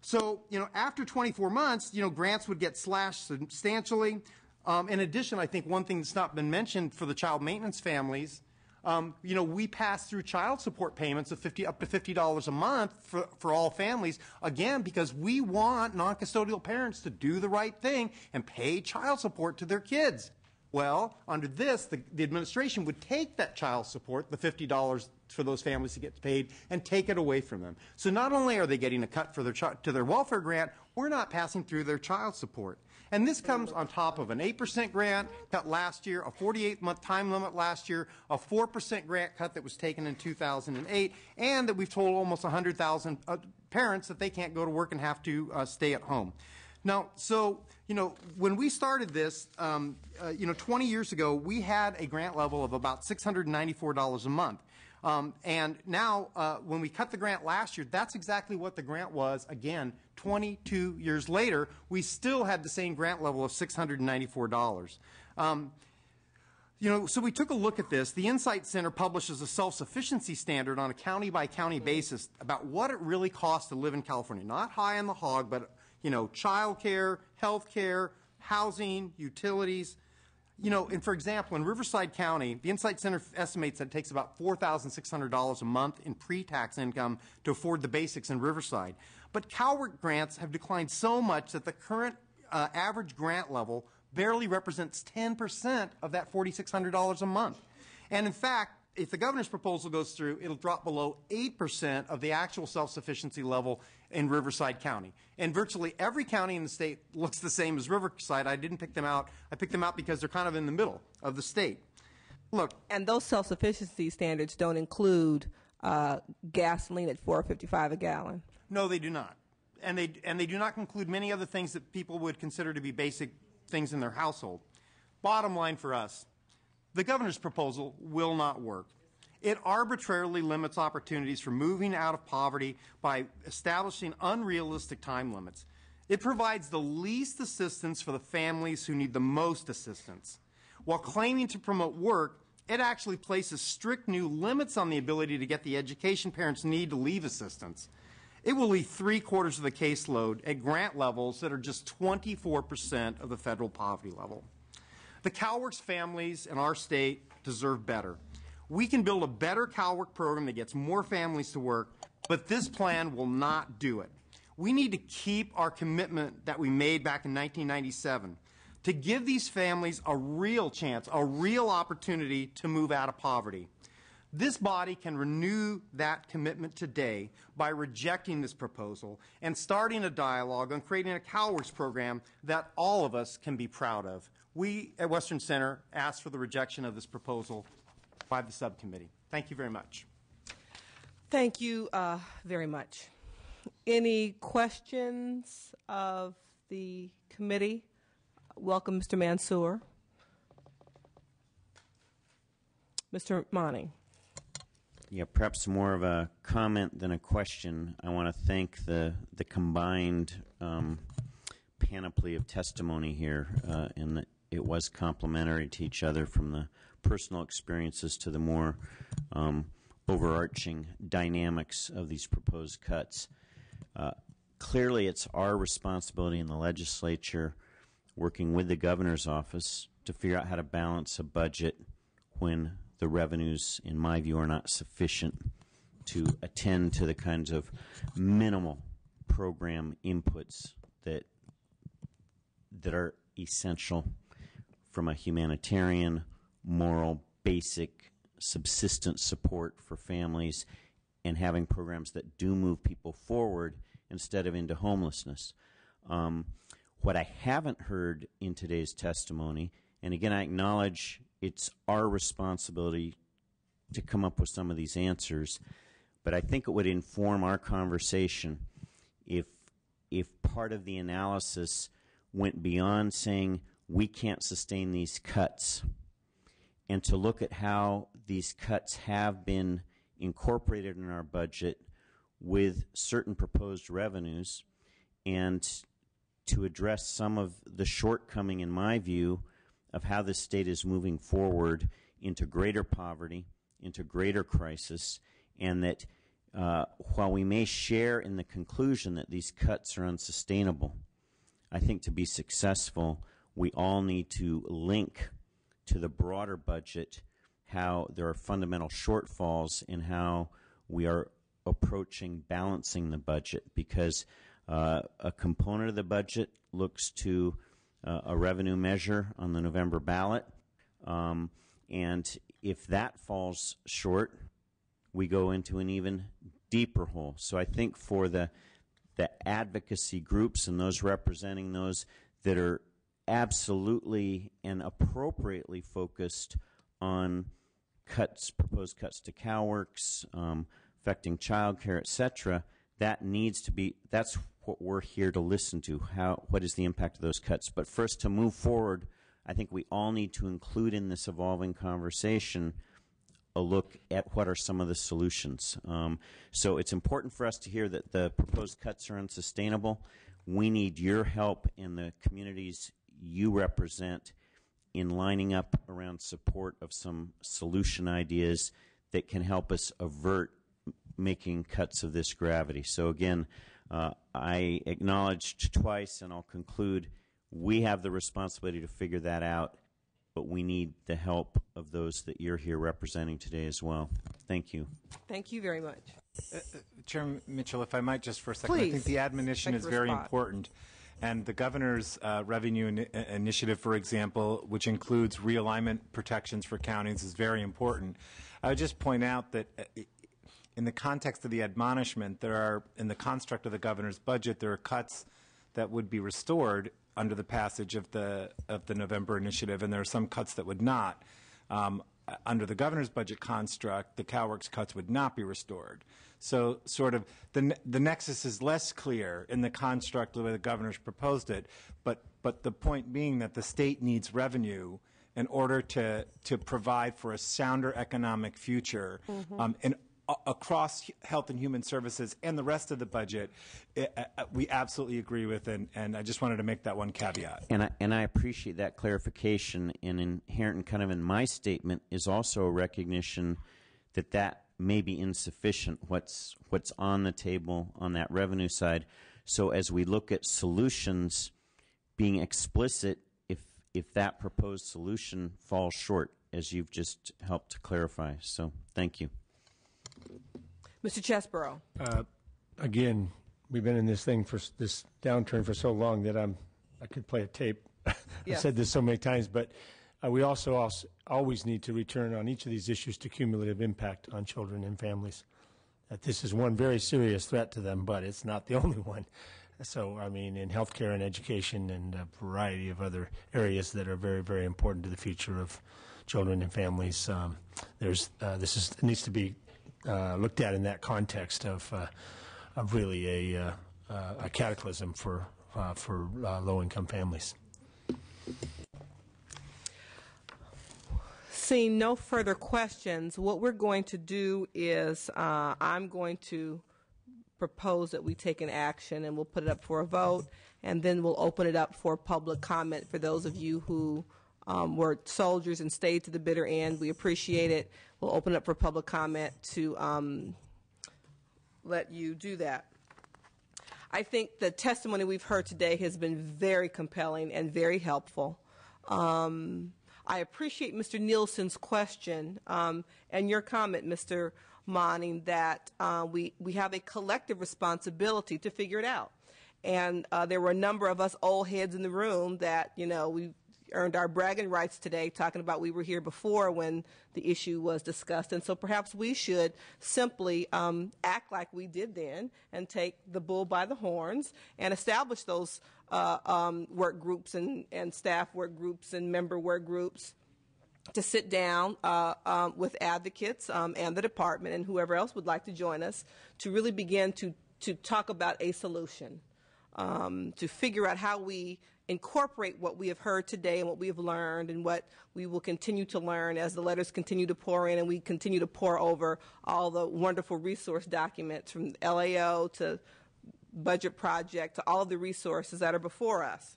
So, you know, after 24 months, you know, grants would get slashed substantially. In addition, I think one thing that's not been mentioned for the child maintenance families, you know, we pass through child support payments of up to $50 a month for all families, again, because we want non-custodial parents to do the right thing and pay child support to their kids. Well, under this, the administration would take that child support, the $50 for those families to get paid, and take it away from them. So not only are they getting a cut for to their welfare grant, we're not passing through their child support. And this comes on top of an 8% grant cut last year, a 48-month time limit last year, a 4% grant cut that was taken in 2008, and that we've told almost 100,000 parents that they can't go to work and have to stay at home. Now, so, you know, when we started this, you know, 20 years ago, we had a grant level of about $694 a month. And now, when we cut the grant last year, that's exactly what the grant was. Again, 22 years later, we still had the same grant level of $694. You know, so we took a look at this. The Insight Center publishes a self-sufficiency standard on a county-by-county basis about what it really costs to live in California. Not high on the hog, but, you know, child care, health care, housing, utilities. You know, and for example, in Riverside County, the Insight Center estimates that it takes about $4,600 a month in pre-tax income to afford the basics in Riverside. But CalWORK grants have declined so much that the current average grant level barely represents 10% of that $4,600 a month. And in fact, if the governor's proposal goes through, it'll drop below 8% of the actual self-sufficiency level in Riverside County. And virtually every county in the state looks the same as Riverside. I didn't pick them out. I picked them out because they're kind of in the middle of the state. Look. And those self-sufficiency standards don't include gasoline at $4.55 a gallon. No, they do not. And they do not include many other things that people would consider to be basic things in their household. Bottom line for us, the governor's proposal will not work. It arbitrarily limits opportunities for moving out of poverty by establishing unrealistic time limits. It provides the least assistance for the families who need the most assistance. While claiming to promote work, it actually places strict new limits on the ability to get the education parents need to leave assistance. It will leave 3/4 of the caseload at grant levels that are just 24% of the federal poverty level. The CalWORKs families in our state deserve better. We can build a better CalWORK program that gets more families to work, but this plan will not do it. We need to keep our commitment that we made back in 1997 to give these families a real chance, a real opportunity to move out of poverty. This body can renew that commitment today by rejecting this proposal and starting a dialogue on creating a CalWORKs program that all of us can be proud of. We at Western Center ask for the rejection of this proposal by the subcommittee. Thank you very much. Thank you very much. Any questions of the committee? Welcome, Mr. Mansour. Mr. Monty. Yeah, perhaps more of a comment than a question. I want to thank the combined panoply of testimony here, and it was complementary to each other, from the personal experiences to the more overarching dynamics of these proposed cuts. Clearly, it's our responsibility in the legislature, working with the governor's office, to figure out how to balance a budget when the revenues, in my view, are not sufficient to attend to the kinds of minimal program inputs that are essential from a humanitarian, moral, basic, subsistence support for families, and having programs that do move people forward instead of into homelessness. What I haven't heard in today's testimony, and again, I acknowledge it's our responsibility to come up with some of these answers, but I think it would inform our conversation if part of the analysis went beyond saying we can't sustain these cuts, and to look at how these cuts have been incorporated in our budget with certain proposed revenues, and to address some of the shortcoming, in my view, of how the state is moving forward into greater poverty, into greater crisis, and that while we may share in the conclusion that these cuts are unsustainable, I think to be successful, we all need to link to the broader budget how there are fundamental shortfalls in how we are approaching balancing the budget, because a component of the budget looks to a revenue measure on the November ballot, and if that falls short, we go into an even deeper hole. So I think for the advocacy groups and those representing those that are absolutely and appropriately focused on cuts, proposed cuts to CalWORKs, affecting child care, etc., that needs to be, that's what we're here to listen to. What is the impact of those cuts? But first, to move forward, I think we all need to include in this evolving conversation a look at what are some of the solutions. So it's important for us to hear that the proposed cuts are unsustainable. We need your help in the communities you represent in lining up around support of some solution ideas that can help us avert making cuts of this gravity. So again, I acknowledged twice, and I'll conclude, we have the responsibility to figure that out, but we need the help of those that you're here representing today as well. Thank you. Thank you very much. Chairman Mitchell, if I might just for a second, Please. I think the admonition is very important. And the governor's revenue initiative, for example, which includes realignment protections for counties, is very important. I would just point out that in the context of the admonishment, there are, in the construct of the governor's budget, there are cuts that would be restored under the passage of the November initiative, and there are some cuts that would not. Under the governor's budget construct, the CalWORKs cuts would not be restored. So sort of the nexus is less clear in the construct the way the governor's proposed it, but the point being that the state needs revenue in order to provide for a sounder economic future, and across health and human services and the rest of the budget, we absolutely agree with, and I just wanted to make that one caveat. And I appreciate that clarification. And inherent kind of in my statement is also a recognition that may be insufficient, what's on the table on that revenue side. So as we look at solutions, being explicit if that proposed solution falls short, as you've just helped to clarify. So thank you. Mr. Chesborough. Again, we've been in this thing for this downturn for so long that I could play a tape. I've said this so many times, but we also always need to return on each of these issues to cumulative impact on children and families. That this is one very serious threat to them, but it's not the only one. So, I mean, in healthcare and education and a variety of other areas that are very, very important to the future of children and families, it needs to be looked at in that context of really a cataclysm for low-income families. Seeing no further questions, what we're going to do is I'm going to propose that we take an action, and we'll put it up for a vote, and then we'll open it up for public comment for those of you who were soldiers and stayed to the bitter end. We appreciate it. We'll open it up for public comment to let you do that. I think the testimony we've heard today has been very compelling and very helpful. I appreciate Mr. Nielsen's question and your comment, Mr. minding that we have a collective responsibility to figure it out. And there were a number of us old heads in the room that, we earned our bragging rights today talking about we were here before when the issue was discussed. And so perhaps we should simply act like we did then and take the bull by the horns and establish those work groups and staff work groups and member work groups to sit down with advocates and the department and whoever else would like to join us to really begin to talk about a solution, to figure out how we incorporate what we have heard today and what we have learned and what we will continue to learn as the letters continue to pour in and we continue to pour over all the wonderful resource documents from LAO to budget project to all of the resources that are before us.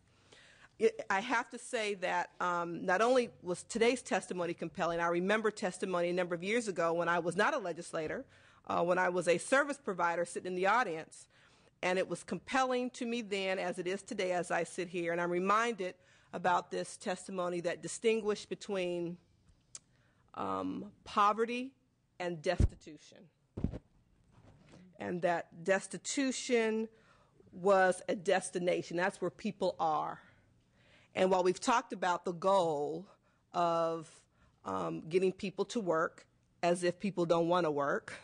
I have to say that not only was today's testimony compelling, I remember testimony a number of years ago when I was not a legislator, when I was a service provider sitting in the audience. And it was compelling to me then as it is today as I sit here. And I'm reminded about this testimony that distinguished between poverty and destitution. And that destitution was a destination. That's where people are. And while we've talked about the goal of getting people to work as if people don't want to work,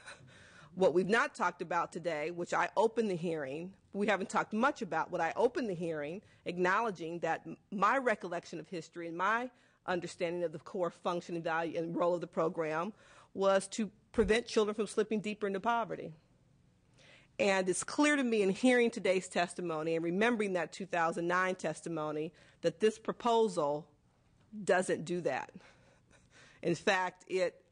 what we've not talked about today, which I opened the hearing, we haven't talked much about, what I opened the hearing, acknowledging that my recollection of history and my understanding of the core function and value and role of the program was to prevent children from slipping deeper into poverty. And it's clear to me in hearing today's testimony and remembering that 2009 testimony that this proposal doesn't do that. In fact, it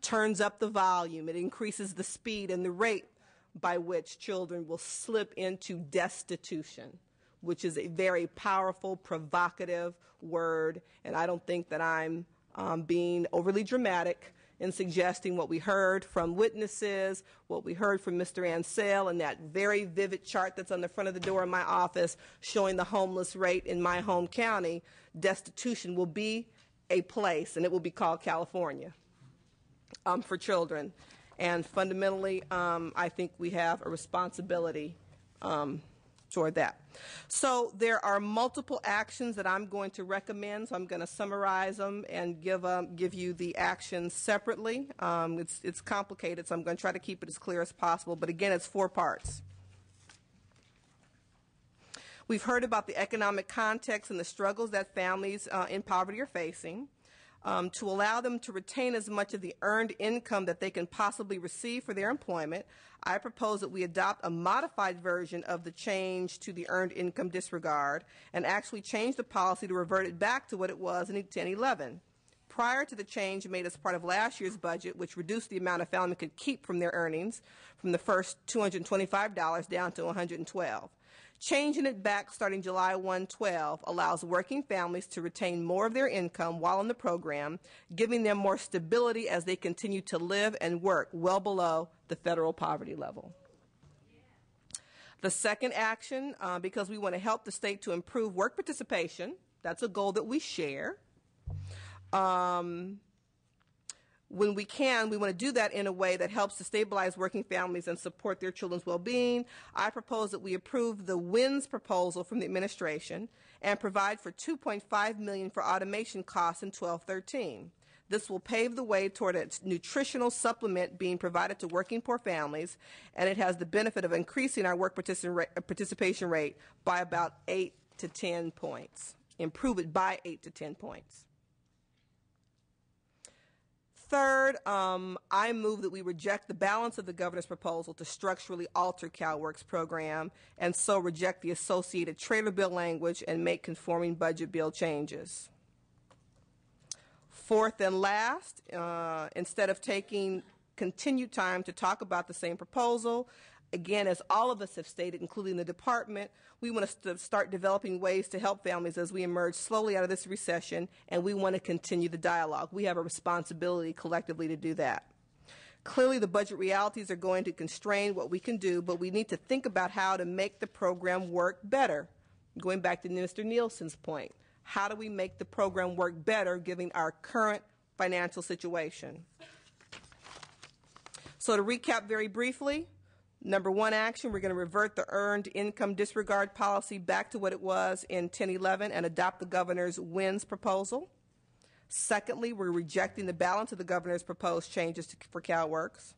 turns up the volume. It increases the speed and the rate by which children will slip into destitution, which is a very powerful, provocative word. And I don't think that I'm being overly dramatic in suggesting what we heard from witnesses, what we heard from Mr. Ansell, and that very vivid chart that's on the front of the door in my office showing the homeless rate in my home county. Destitution will be a place, and it will be called California. For children. And fundamentally, I think we have a responsibility toward that. So there are multiple actions that I'm going to recommend. So I'm going to summarize them and give you the actions separately. It's complicated, so I'm going to try to keep it as clear as possible. But again, it's 4 parts. We've heard about the economic context and the struggles that families in poverty are facing. To allow them to retain as much of the earned income that they can possibly receive for their employment, I propose that we adopt a modified version of the change to the earned income disregard and actually change the policy to revert it back to what it was in 2011. Prior to the change made as part of last year's budget, which reduced the amount a family could keep from their earnings from the first $225 down to $112. Changing it back starting July 1/12 allows working families to retain more of their income while in the program, giving them more stability as they continue to live and work well below the federal poverty level. The second action, because we want to help the state to improve work participation, that's a goal that we share. When we can, we want to do that in a way that helps to stabilize working families and support their children's well-being. I propose that we approve the WINS proposal from the administration and provide for $2.5 million for automation costs in 12-13. This will pave the way toward a nutritional supplement being provided to working poor families, and it has the benefit of increasing our work participation rate by about 8 to 10 points. Improve it by 8 to 10 points. Third, I move that we reject the balance of the governor's proposal to structurally alter CalWORK's program and so reject the associated trailer bill language and make conforming budget bill changes. Fourth and last, instead of taking continued time to talk about the same proposal, again, as all of us have stated, including the department, we want to start developing ways to help families as we emerge slowly out of this recession, and we want to continue the dialogue. We have a responsibility collectively to do that. Clearly, the budget realities are going to constrain what we can do, but we need to think about how to make the program work better. Going back to Mr. Nielsen's point, how do we make the program work better given our current financial situation? So to recap very briefly, number one action, we're going to revert the earned income disregard policy back to what it was in 1011 and adopt the governor's WINS proposal. Secondly, we're rejecting the balance of the governor's proposed changes for CalWORKs.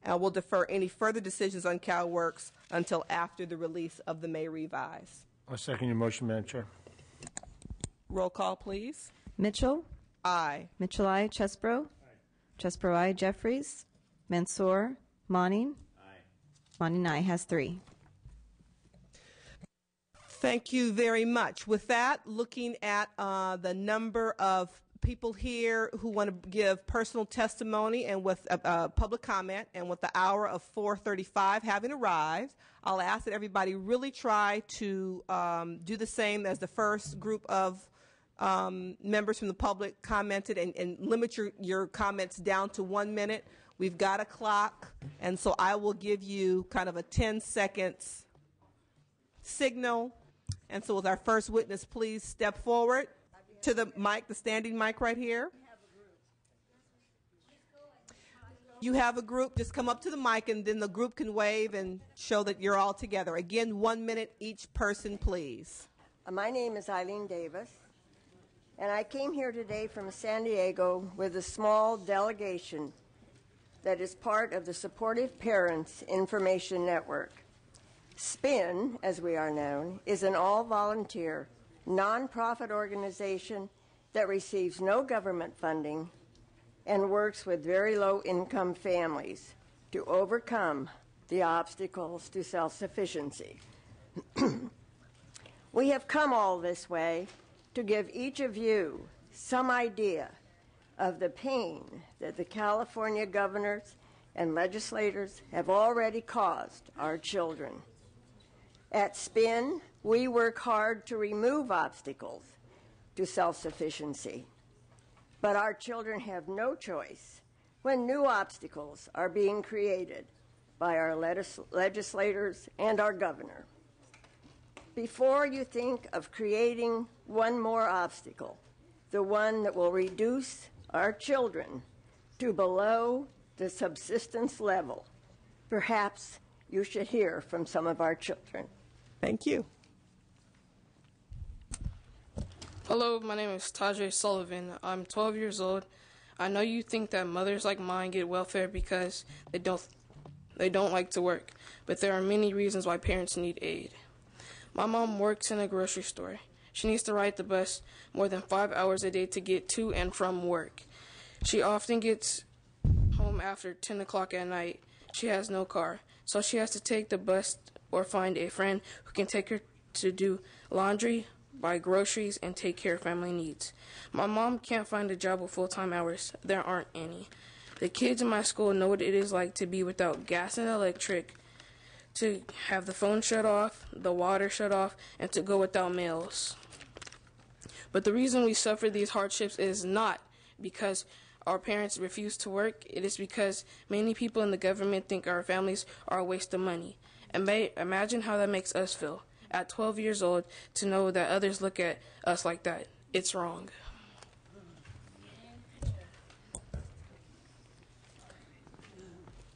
And we'll defer any further decisions on CalWORKs until after the release of the May revise. I second your motion, Madam Chair. Roll call, please. Mitchell? Aye. Mitchell, I. Chesbro? Chesbro, I. Jeffries? Mansour? Monning? Monning, I. Has 3. Thank you very much. With that, looking at the number of people here who want to give personal testimony and with public comment, and with the hour of 4:35 having arrived, I'll ask that everybody really try to do the same as the first group of members from the public commented, and limit your comments down to 1 minute. We've got a clock, and so I will give you kind of a 10 seconds signal. And so with our first witness, please step forward to the mic, the standing mic right here. You have a group, just come up to the mic and then the group can wave and show that you're all together. Again, 1 minute each person, please. My name is Eileen Davis, and I came here today from San Diego with a small delegation that is part of the Supportive Parents Information Network. SPIN, as we are known, is an all-volunteer, nonprofit organization that receives no government funding and works with very low-income families to overcome the obstacles to self-sufficiency. We have come all this way to give each of you some idea of the pain that the California governors and legislators have already caused our children. At SPIN, we work hard to remove obstacles to self-sufficiency. But our children have no choice when new obstacles are being created by our legislators and our governor. Before you think of creating one more obstacle, the one that will reduce our children to below the subsistence level, perhaps you should hear from some of our children. Thank you. Hello, my name is Tajay Sullivan. I'm 12 years old. I know you think that mothers like mine get welfare because they don't like to work, but there are many reasons why parents need aid. My mom works in a grocery store. She needs to ride the bus more than 5 hours a day to get to and from work. She often gets home after 10 o'clock at night. She has no car, so she has to take the bus or find a friend who can take her to do laundry, buy groceries, and take care of family needs. My mom can't find a job with full-time hours. There aren't any. The kids in my school know what it is like to be without gas and electric, to have the phone shut off, the water shut off, and to go without meals. But the reason we suffer these hardships is not because our parents refuse to work. It is because many people in the government think our families are a waste of money. And imagine how that makes us feel at 12 years old to know that others look at us like that. It's wrong.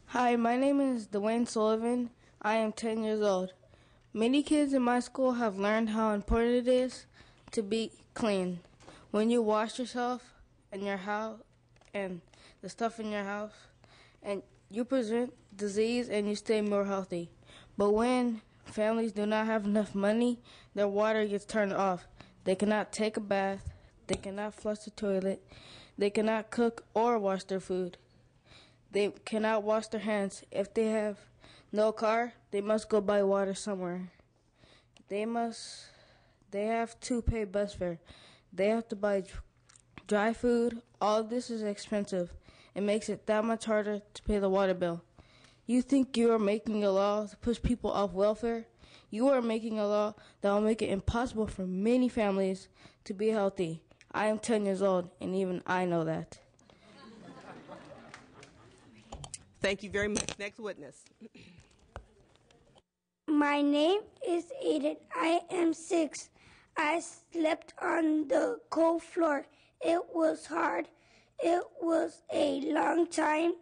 Hi, my name is Dwayne Sullivan. I am 10 years old. Many kids in my school have learned how important it is to be clean. When you wash yourself and your house and the stuff in your house, and you prevent disease and you stay more healthy. But when families do not have enough money, their water gets turned off. They cannot take a bath. They cannot flush the toilet. They cannot cook or wash their food. They cannot wash their hands. If they have no car, they must go buy water somewhere. They have to pay bus fare. They have to buy dry food. All this is expensive. It makes it that much harder to pay the water bill. You think you are making a law to push people off welfare? You are making a law that will make it impossible for many families to be healthy. I am 10 years old, and even I know that. Thank you very much. Next witness. My name is Aiden. I am 6. I slept on the cold floor. It was hard. It was a long time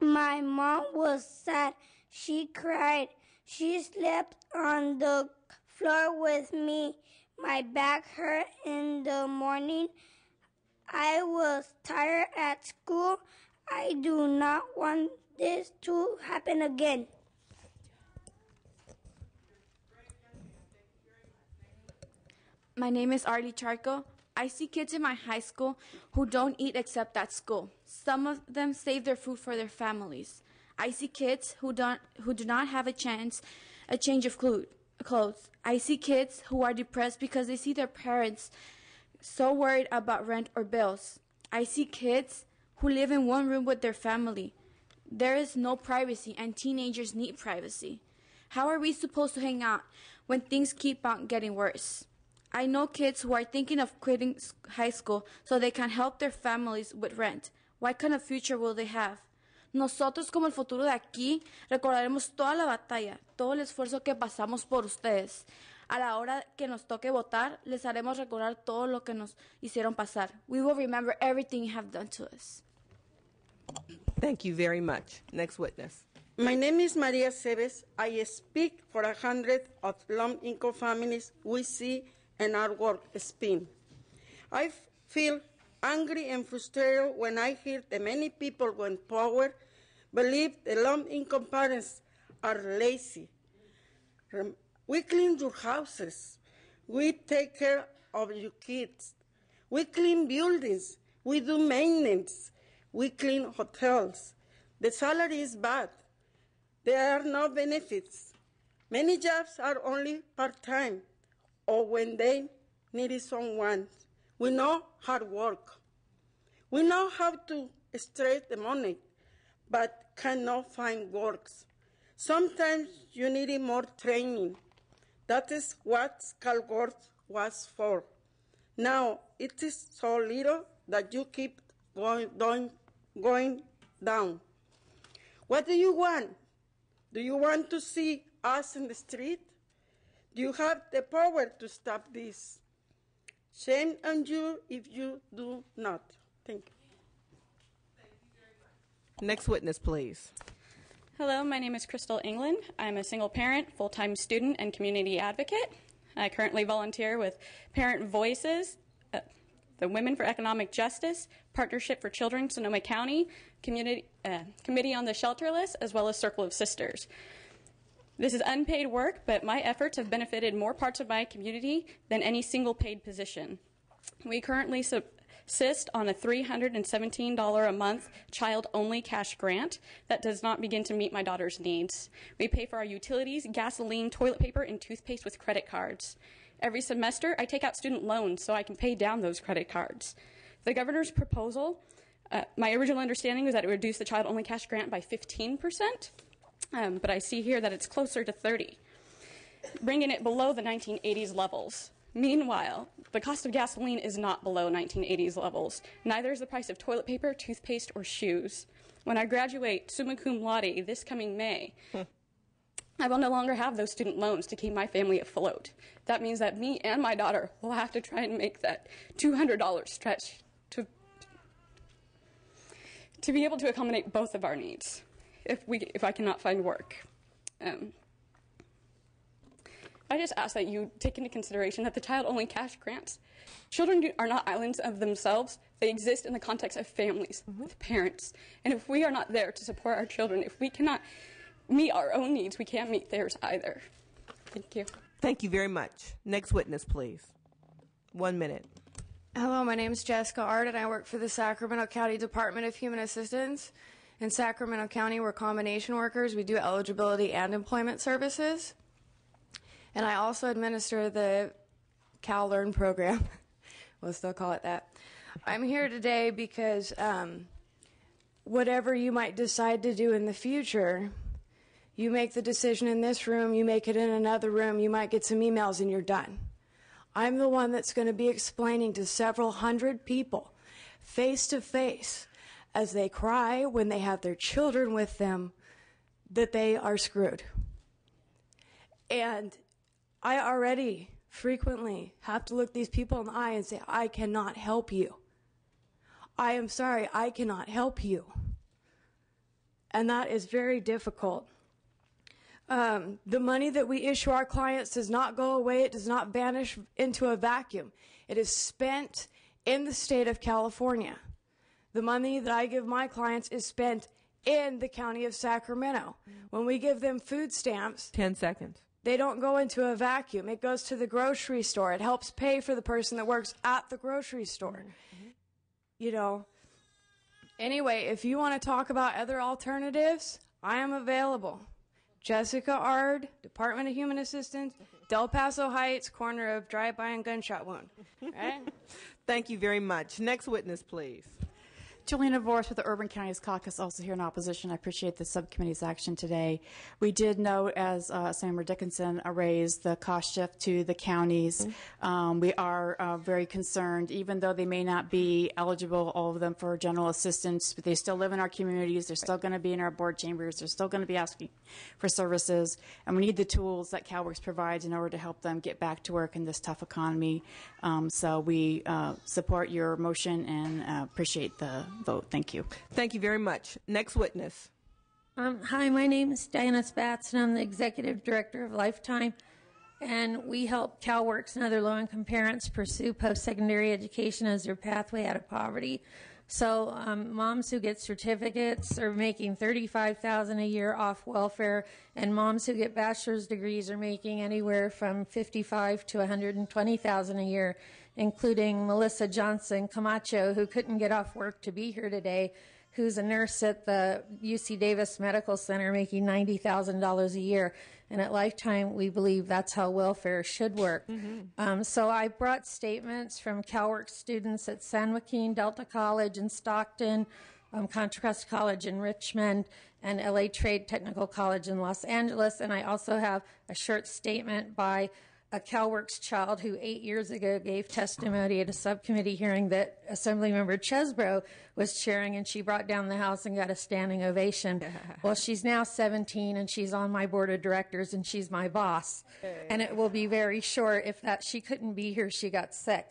My mom was sad. She cried. She slept on the floor with me. My back hurt in the morning. I was tired at school. I do not want this to happen again. My name is Arlie Charco. I see kids in my high school who don't eat except at school. Some of them save their food for their families. I see kids who do not have a change of clothes. I see kids who are depressed because they see their parents so worried about rent or bills. I see kids who live in one room with their family. There is no privacy, and teenagers need privacy. How are we supposed to hang out when things keep on getting worse? I know kids who are thinking of quitting high school so they can help their families with rent. What kind of future will they have? Nosotros, como el futuro de aquí, recordaremos toda la batalla, todo el esfuerzo que pasamos por ustedes. A la hora que nos toque votar, les haremos recordar todo lo que nos hicieron pasar. We will remember everything you have done to us. Thank you very much. Next witness. My name is Maria Seves. I speak for 100 of low-income families we see in our work spin. I feel angry and frustrated when I hear that many people in power believe the low-income parents are lazy. We clean your houses. We take care of your kids. We clean buildings. We do maintenance. We clean hotels. The salary is bad. There are no benefits. Many jobs are only part-time or when they needed someone. We know hard work. We know how to stretch the money, but cannot find works. Sometimes you need more training. That is what CalWorks was for. Now it is so little that you keep going down. What do you want? Do you want to see us in the street? Do you have the power to stop this? Shame on you if you do not. Thank you. Next witness, please. Hello, my name is Crystal England. I'm a single parent, full-time student, and community advocate. I currently volunteer with Parent Voices, the Women for Economic Justice, Partnership for Children, Sonoma County, Committee on the Shelterless, as well as Circle of Sisters. This is unpaid work, but my efforts have benefited more parts of my community than any single paid position. We currently subsist on a $317 a month child-only cash grant that does not begin to meet my daughter's needs. We pay for our utilities, gasoline, toilet paper, and toothpaste with credit cards. Every semester, I take out student loans so I can pay down those credit cards. The governor's proposal, my original understanding was that it would reduce the child-only cash grant by 15%. But I see here that it's closer to 30, bringing it below the 1980s levels. Meanwhile, the cost of gasoline is not below 1980s levels. Neither is the price of toilet paper, toothpaste, or shoes. When I graduate summa cum laude this coming May, I will no longer have those student loans to keep my family afloat. That means that me and my daughter will have to try and make that $200 stretch to be able to accommodate both of our needs. If I cannot find work. I just ask that you take into consideration that the child-only cash grants, children are not islands of themselves. They exist in the context of families, with parents. And if we are not there to support our children, if we cannot meet our own needs, we can't meet theirs either. Thank you. Thank you very much. Next witness, please. 1 minute. Hello, my name is Jessica Art, and I work for the Sacramento County Department of Human Assistance. In Sacramento County, we're combination workers. We do eligibility and employment services. And I also administer the CalLearn program. We'll still call it that. I'm here today because whatever you might decide to do in the future, you make the decision in this room, you make it in another room, you might get some emails and you're done. I'm the one that's going to be explaining to several hundred people face to face as they cry when they have their children with them that they are screwed. And I already frequently have to look these people in the eye and say, I cannot help you. I am sorry, I cannot help you. and that is very difficult. The money that we issue our clients does not go away. It does not vanish into a vacuum. It is spent in the state of California. The money that I give my clients is spent in the county of Sacramento. When we give them food stamps, 10 seconds. They don't go into a vacuum. It goes to the grocery store. It helps pay for the person that works at the grocery store. You know, anyway, if you want to talk about other alternatives, I am available. Jessica Ard, Department of Human Assistance, Del Paso Heights, corner of drive-by and gunshot wound. Right? Thank you very much. Next witness, please. Juliana Vorth with the Urban Counties Caucus, also here in opposition. I appreciate the subcommittee's action today. We did note, as Senator Dickinson raised, the cost shift to the counties. We are very concerned, even though they may not be eligible, all of them, for general assistance, but they still live in our communities. They're still going to be in our board chambers. They're still going to be asking for services. And we need the tools that CalWorks provides in order to help them get back to work in this tough economy. So we support your motion and appreciate the vote. Thank you. Thank you very much. Next witness. Hi, my name is Diana Spatz, and I'm the Executive Director of Lifetime. And we help CalWorks and other low-income parents pursue post-secondary education as their pathway out of poverty. So moms who get certificates are making $35,000 a year off welfare, and moms who get bachelor's degrees are making anywhere from $55,000 to $120,000 a year, including Melissa Johnson Camacho, who couldn't get off work to be here today, who's a nurse at the UC Davis Medical Center making $90,000 a year. And at Lifetime, we believe that's how welfare should work. So I brought statements from CalWorks students at San Joaquin, Delta College in Stockton, Contra Costa College in Richmond, and LA Trade Technical College in Los Angeles. And I also have a short statement by a CalWorks child who 8 years ago gave testimony at a subcommittee hearing that Assemblymember Chesbro was chairing, and she brought down the house and got a standing ovation. Well, she's now 17, and she's on my board of directors, and she's my boss. And it will be very short. If that she couldn't be here, she got sick.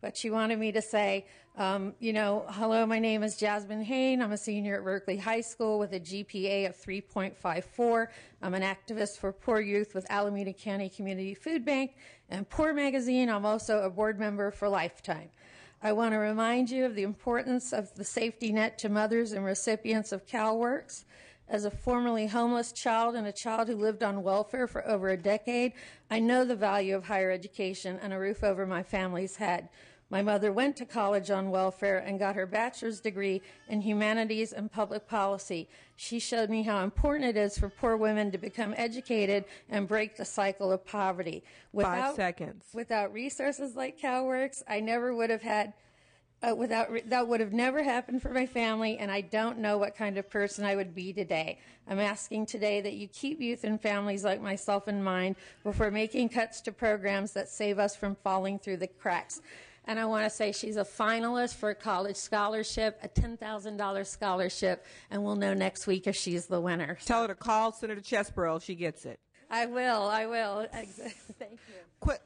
But she wanted me to say, hello, my name is Jasmine Hain. I'm a senior at Berkeley High School with a GPA of 3.54. I'm an activist for poor youth with Alameda County Community Food Bank and Poor Magazine. I'm also a board member for Lifetime. I want to remind you of the importance of the safety net to mothers and recipients of CalWorks. As a formerly homeless child and a child who lived on welfare for over a decade, I know the value of higher education and a roof over my family's head. My mother went to college on welfare and got her bachelor's degree in humanities and public policy. She showed me how important it is for poor women to become educated and break the cycle of poverty. 5 seconds. Without resources like CalWorks, I never would have had that would have never happened for my family, and I don't know what kind of person I would be today. I'm asking today that you keep youth and families like myself in mind before making cuts to programs that save us from falling through the cracks. And I want to say she's a finalist for a college scholarship, a $10,000 scholarship, and we'll know next week if she's the winner. Tell her to call Senator Chesbro if she gets it. I will. Thank you. Quick,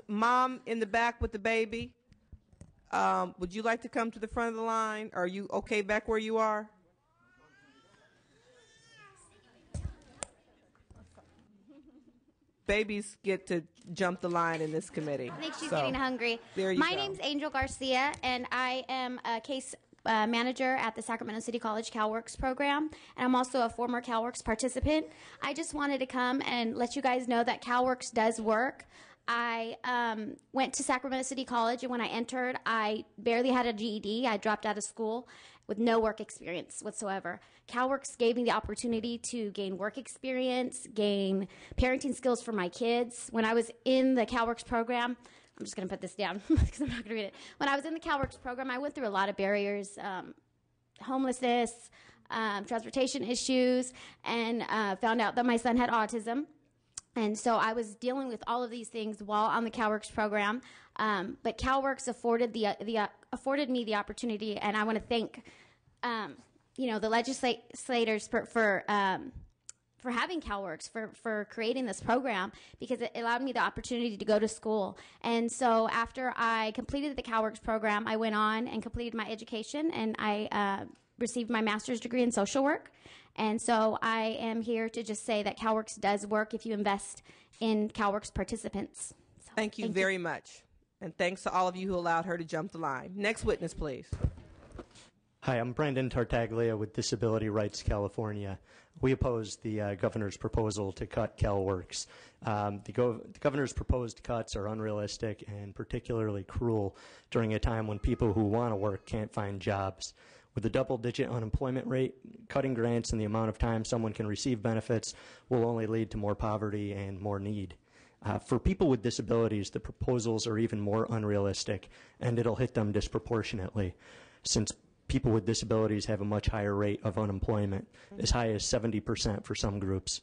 mom in the back with the baby. Would you like to come to the front of the line? Are you okay back where you are? Babies get to jump the line in this committee. I think she's getting hungry. There you My go. name's Angel Garcia, and I am a case manager at the Sacramento City College CalWorks program, and I'm also a former CalWorks participant. I just wanted to come and let you guys know that CalWorks does work. I went to Sacramento City College, and when I entered, I barely had a GED. I dropped out of school with no work experience whatsoever. CalWorks gave me the opportunity to gain work experience, gain parenting skills for my kids. When I was in the CalWorks program, I'm just going to put this down because I'm not going to read it. When I was in the CalWorks program, I went through a lot of barriers, homelessness, transportation issues, and found out that my son had autism. And so I was dealing with all of these things while on the CalWorks program. But CalWorks afforded me the opportunity, and I want to thank the legislators for having CalWorks, for creating this program, because it allowed me the opportunity to go to school. And so after I completed the CalWorks program, I went on and completed my education, and I received my master's degree in social work. And so I am here to just say that CalWORKs does work if you invest in CalWORKs participants. So, thank you very much. And thanks to all of you who allowed her to jump the line. Next witness, please. Hi, I'm Brandon Tartaglia with Disability Rights California. We oppose the governor's proposal to cut CalWORKs. The governor's proposed cuts are unrealistic and particularly cruel during a time when people who want to work can't find jobs. With a double-digit unemployment rate, cutting grants and the amount of time someone can receive benefits will only lead to more poverty and more need. For people with disabilities, the proposals are even more unrealistic, and it'll hit them disproportionately, since people with disabilities have a much higher rate of unemployment, as high as 70% for some groups.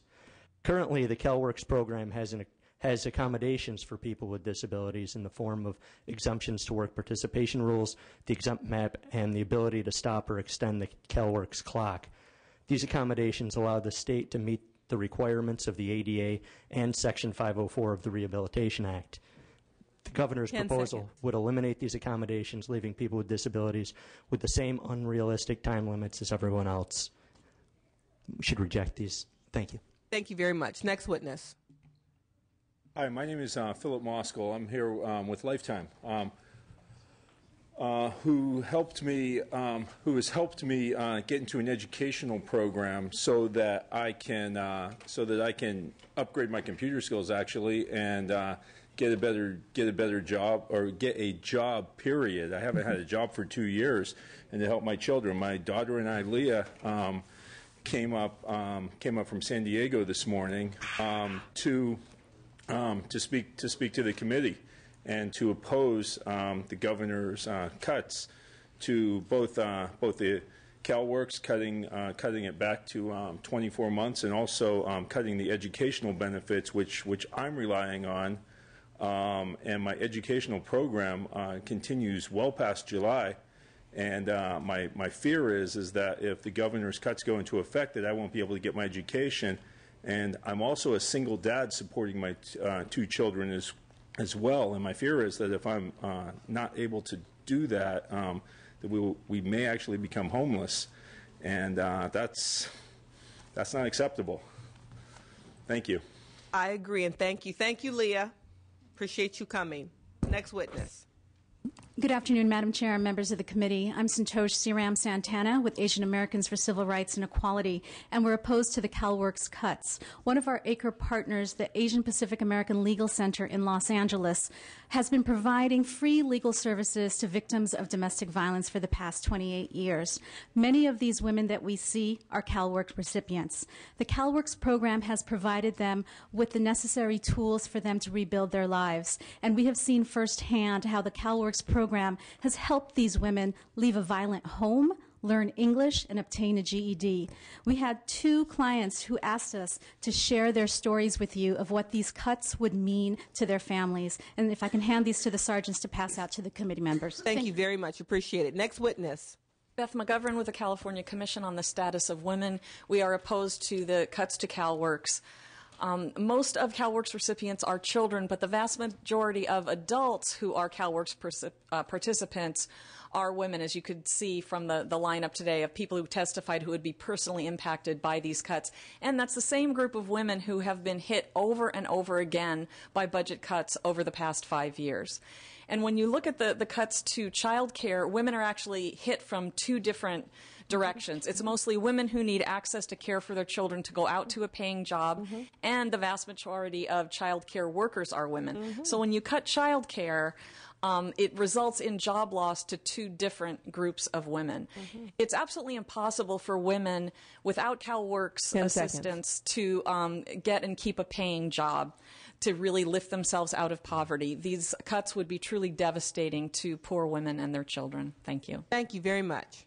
Currently, the CalWORKs program has accommodations for people with disabilities in the form of exemptions to work participation rules, the exempt map, and the ability to stop or extend the CalWORKs clock. These accommodations allow the state to meet the requirements of the ADA and Section 504 of the Rehabilitation Act. The governor's proposal would eliminate these accommodations, leaving people with disabilities with the same unrealistic time limits as everyone else. We should reject these. Thank you. Thank you very much. Next witness. Hi, my name is Philip Moskal. I'm here with Lifetime, who has helped me get into an educational program so that I can upgrade my computer skills actually and get a better job, or get a job. Period. I haven't had a job for 2 years, and to help my children. My daughter and I, Leah, came up from San Diego this morning to speak to the committee and to oppose the governor's cuts to both the CalWORKs cutting it back to 24 months, and also cutting the educational benefits, which I'm relying on. And my educational program continues well past July, and my fear is that if the governor's cuts go into effect, that I won't be able to get my education. And I'm also a single dad supporting my 2 children as well. And my fear is that if I'm not able to do that, that we may actually become homeless, and that's not acceptable. Thank you. I agree, and thank you. Thank you, Leah. Appreciate you coming. Next witness. Good afternoon, Madam Chair and members of the committee. I'm Santosh Siram Santana with Asian Americans for Civil Rights and Equality, and we're opposed to the CalWORKs cuts. One of our ACRE partners, the Asian Pacific American Legal Center in Los Angeles, has been providing free legal services to victims of domestic violence for the past 28 years. Many of these women that we see are CalWORKs recipients. The CalWORKs program has provided them with the necessary tools for them to rebuild their lives, and we have seen firsthand how the CalWORKs program has helped these women leave a violent home, learn English, and obtain a GED. We had 2 clients who asked us to share their stories with you of what these cuts would mean to their families. And if I can hand these to the sergeants to pass out to the committee members. Thank you very much. Appreciate it. Next witness. Beth McGovern with the California Commission on the Status of Women. We are opposed to the cuts to CalWORKs. Most of CalWORKs recipients are children, but the vast majority of adults who are CalWORKs participants are women, as you could see from the lineup today of people who testified who would be personally impacted by these cuts. And that's the same group of women who have been hit over and over again by budget cuts over the past 5 years. And when you look at the cuts to child care, women are actually hit from 2 different directions. It's mostly women who need access to care for their children to go out to a paying job, and the vast majority of child care workers are women. So when you cut child care, it results in job loss to 2 different groups of women. It's absolutely impossible for women without CalWORKs assistance to get and keep a paying job, to really lift themselves out of poverty. These cuts would be truly devastating to poor women and their children. Thank you. Thank you very much.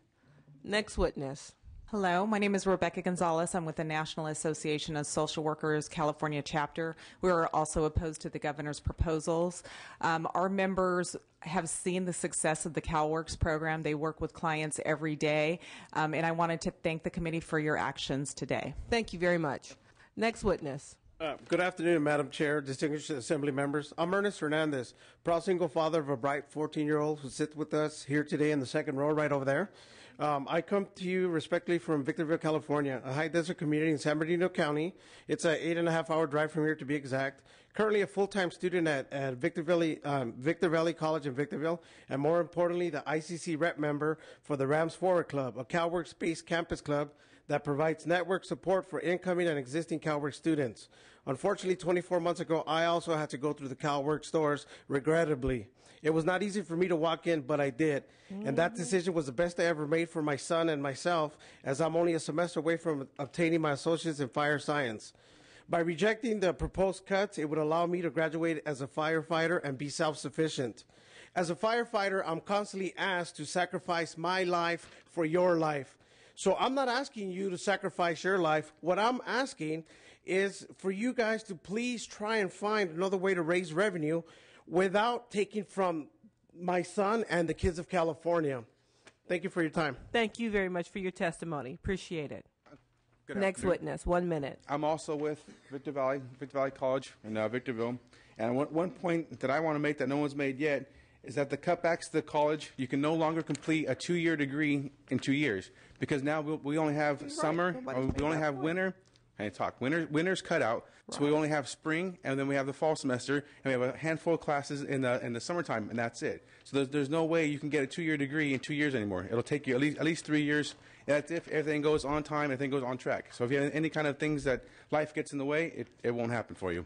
Next witness. Hello, my name is Rebecca Gonzalez. I'm with the National Association of Social Workers California chapter. We are also opposed to the governor's proposals. Our members have seen the success of the CalWORKs program. They work with clients every day, and I wanted to thank the committee for your actions today. Thank you very much. Next witness. Good afternoon, Madam Chair, distinguished Assembly members. I'm Ernest Hernandez, proud single father of a bright 14-year-old who sits with us here today in the second row right over there. I come to you respectfully from Victorville, California, a high desert community in San Bernardino County. It's an 8.5-hour drive from here to be exact. Currently a full-time student at Victor Valley College in Victorville, and more importantly, the ICC rep member for the Rams Forward Club, a CalWorks-based campus club that provides network support for incoming and existing CalWorks students. Unfortunately, 24 months ago, I also had to go through the CalWorks doors, regrettably. It was not easy for me to walk in, but I did. And that decision was the best I ever made for my son and myself, as I'm only a semester away from obtaining my associate's in fire science. By rejecting the proposed cuts, it would allow me to graduate as a firefighter and be self-sufficient. As a firefighter, I'm constantly asked to sacrifice my life for your life. So I'm not asking you to sacrifice your life. What I'm asking is for you guys to please try and find another way to raise revenue without taking from my son and the kids of California. Thank you for your time. Thank you very much for your testimony. Appreciate it. Good Next afternoon. witness, 1 minute. I'm also with Victor Valley College in Victorville. And one point that I want to make that no one's made yet is that the cutbacks to the college, you can no longer complete a 2-year degree in 2 years. Because now we only have summer, we only have winter. Winter's cut out, so we only have spring, and then we have the fall semester, and we have a handful of classes in the summertime, and that's it. So there's no way you can get a 2-year degree in 2 years anymore. It'll take you at least 3 years. And that's if everything goes on time, everything goes on track. So if you have any kind of things that life gets in the way, it won't happen for you.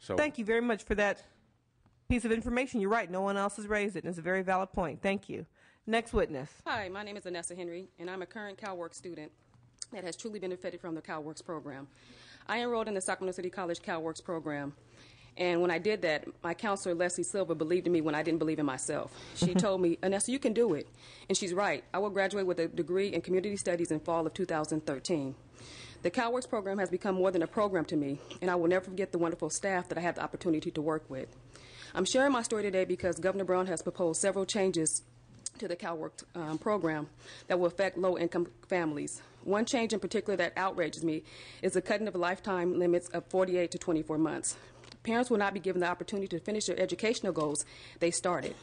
So thank you very much for that piece of information. You're right. No one else has raised it, and it's a very valid point. Thank you. Next witness. Hi, my name is Anessa Henry, and I'm a current CalWorks student that has truly benefited from the CalWorks program. I enrolled in the Sacramento City College CalWorks program, and when I did that, my counselor, Leslie Silva, believed in me when I didn't believe in myself. She told me, Anessa, you can do it. And she's right. I will graduate with a degree in community studies in fall of 2013. The CalWorks program has become more than a program to me, and I will never forget the wonderful staff that I have the opportunity to work with. I'm sharing my story today because Governor Brown has proposed several changes to the CalWorks program that will affect low-income families. One change in particular that outrages me is the cutting of lifetime limits of 48 to 24 months. Parents will not be given the opportunity to finish their educational goals they started.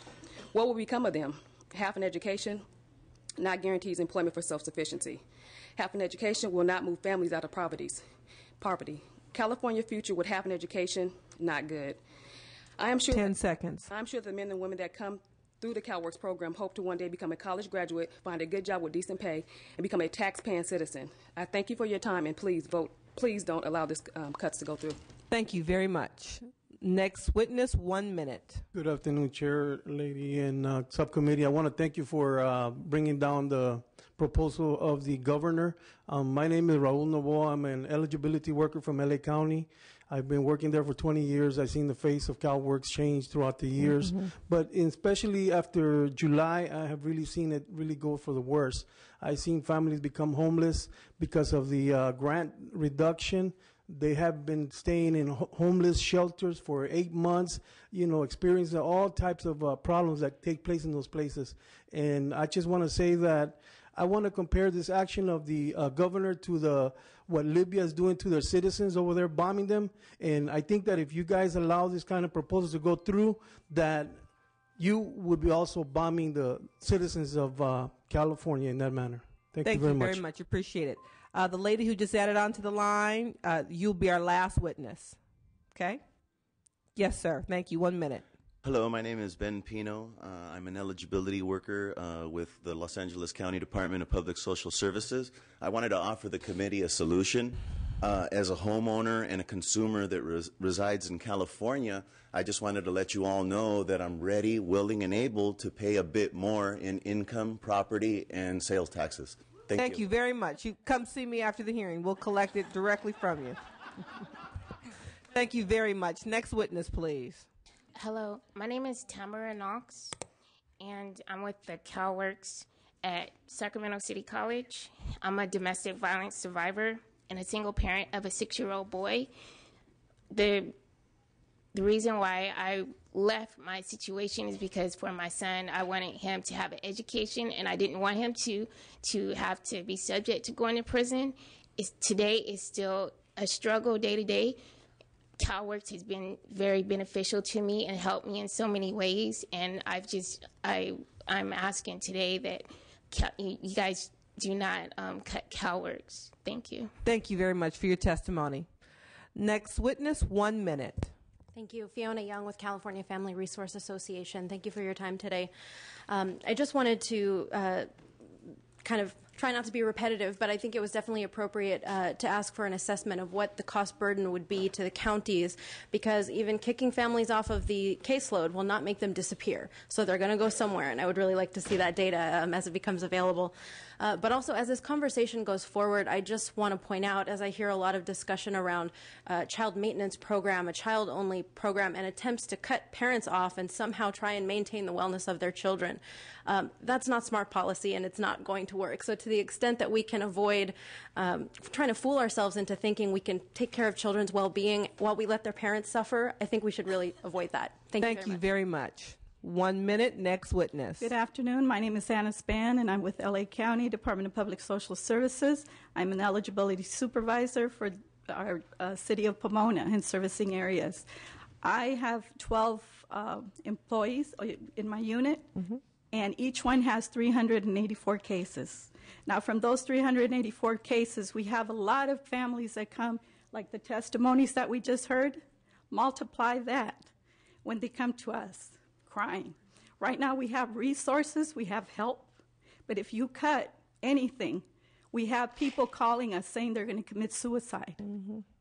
What will become of them? Half an education not guarantees employment for self-sufficiency. Half an education will not move families out of poverty. California future with half an education, not good. I am sure 10 seconds. I'm sure the men and women that come through the CalWorks program hope to one day become a college graduate, find a good job with decent pay, and become a tax-paying citizen. I thank you for your time, and please vote. Please don't allow this cuts to go through. Thank you very much. Next witness, 1 minute. Good afternoon, Chair, Lady, and Subcommittee. I want to thank you for bringing down the proposal of the governor. My name is Raul Novoa. I'm an eligibility worker from LA County. I've been working there for 20 years. I've seen the face of CalWorks change throughout the years. But especially after July, I have really seen it really go for the worse. I've seen families become homeless because of the grant reduction. They have been staying in homeless shelters for 8 months, experiencing all types of problems that take place in those places. And I just want to say that I want to compare this action of the governor to what Libya is doing to their citizens over there, bombing them. And I think that if you guys allow this kind of proposals to go through, that you would be also bombing the citizens of California in that manner. Thank you very much. Thank you very much. Appreciate it. The lady who just added on to the line, you'll be our last witness. Okay? Yes, sir. Thank you. 1 minute. Hello, my name is Ben Pino. I'm an eligibility worker with the Los Angeles County Department of Public Social Services. I wanted to offer the committee a solution. As a homeowner and a consumer that resides in California, I just wanted to let you all know that I'm ready, willing, and able to pay a bit more in income, property, and sales taxes. Thank you very much. You come see me after the hearing. We'll collect it directly from you. Thank you very much. Next witness, please. Hello, my name is Tamara Knox, and I'm with the CalWorks at Sacramento City College. I'm a domestic violence survivor and a single parent of a 6-year-old boy. The reason why I left my situation is because for my son, I wanted him to have an education, and I didn't want him to have to be subject to going to prison. Today is still a struggle day to day. CalWorks has been very beneficial to me and helped me in so many ways. And I'm asking today that you guys do not cut CalWorks. Thank you. Thank you very much for your testimony. Next witness, 1 minute. Thank you. Fiona Young with California Family Resource Association. Thank you for your time today. I just wanted to kind of try not to be repetitive, but I think it was definitely appropriate to ask for an assessment of what the cost burden would be to the counties, because even kicking families off of the caseload will not make them disappear. So they're going to go somewhere, and I would really like to see that data as it becomes available. But also, as this conversation goes forward, I just want to point out, as I hear a lot of discussion around child maintenance program, a child-only program, and attempts to cut parents off and somehow try and maintain the wellness of their children. That's not smart policy, and it's not going to work. So to the extent that we can avoid trying to fool ourselves into thinking we can take care of children's well-being while we let their parents suffer, I think we should really avoid that. Thank you very much. 1 minute, next witness. Good afternoon. My name is Anna Spann, and I'm with LA County Department of Public Social Services. I'm an eligibility supervisor for our city of Pomona and servicing areas. I have 12 employees in my unit, and each one has 384 cases. Now, from those 384 cases, we have a lot of families that come, like the testimonies that we just heard. Multiply that when they come to us crying. Right now, we have resources, we have help, but if you cut anything, we have people calling us saying they're going to commit suicide.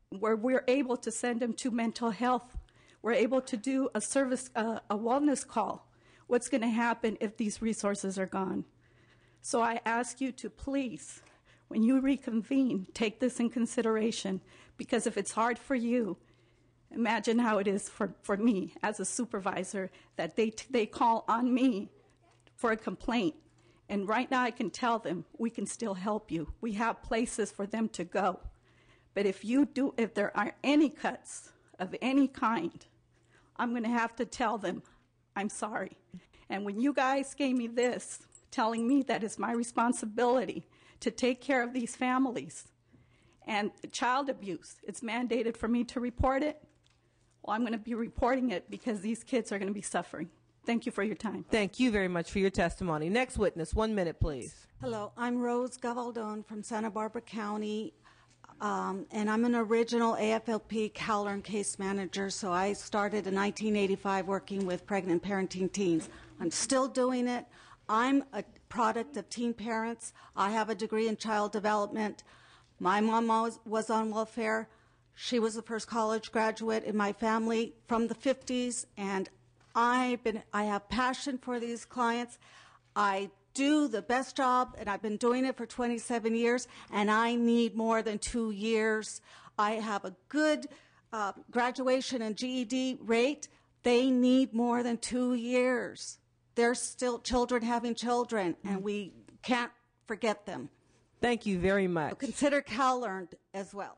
Where we're able to send them to mental health. We're able to do a service, a wellness call. What's going to happen if these resources are gone? So I ask you to please, when you reconvene, take this in consideration, because if it's hard for you, imagine how it is for me as a supervisor, that they call on me for a complaint. And right now I can tell them, we can still help you. We have places for them to go. But if there are any cuts of any kind, I'm going to have to tell them, I'm sorry. And when you guys gave me this, telling me that it's my responsibility to take care of these families, and child abuse, it's mandated for me to report it, well, I'm going to be reporting it because these kids are going to be suffering. Thank you for your time. Thank you very much for your testimony. Next witness, 1 minute, please. Hello, I'm Rose Gavaldon from Santa Barbara County, and I'm an original AFLP CalLearn case manager, so I started in 1985 working with pregnant parenting teens. I'm still doing it. I'm a product of teen parents. I have a degree in child development. My mom was on welfare. She was the first college graduate in my family from the 50s, and I have passion for these clients. I do the best job, and I've been doing it for 27 years, and I need more than 2 years. I have a good graduation and GED rate. They need more than 2 years. There's still children having children, and we can't forget them. Thank you very much. So consider CalLearn as well.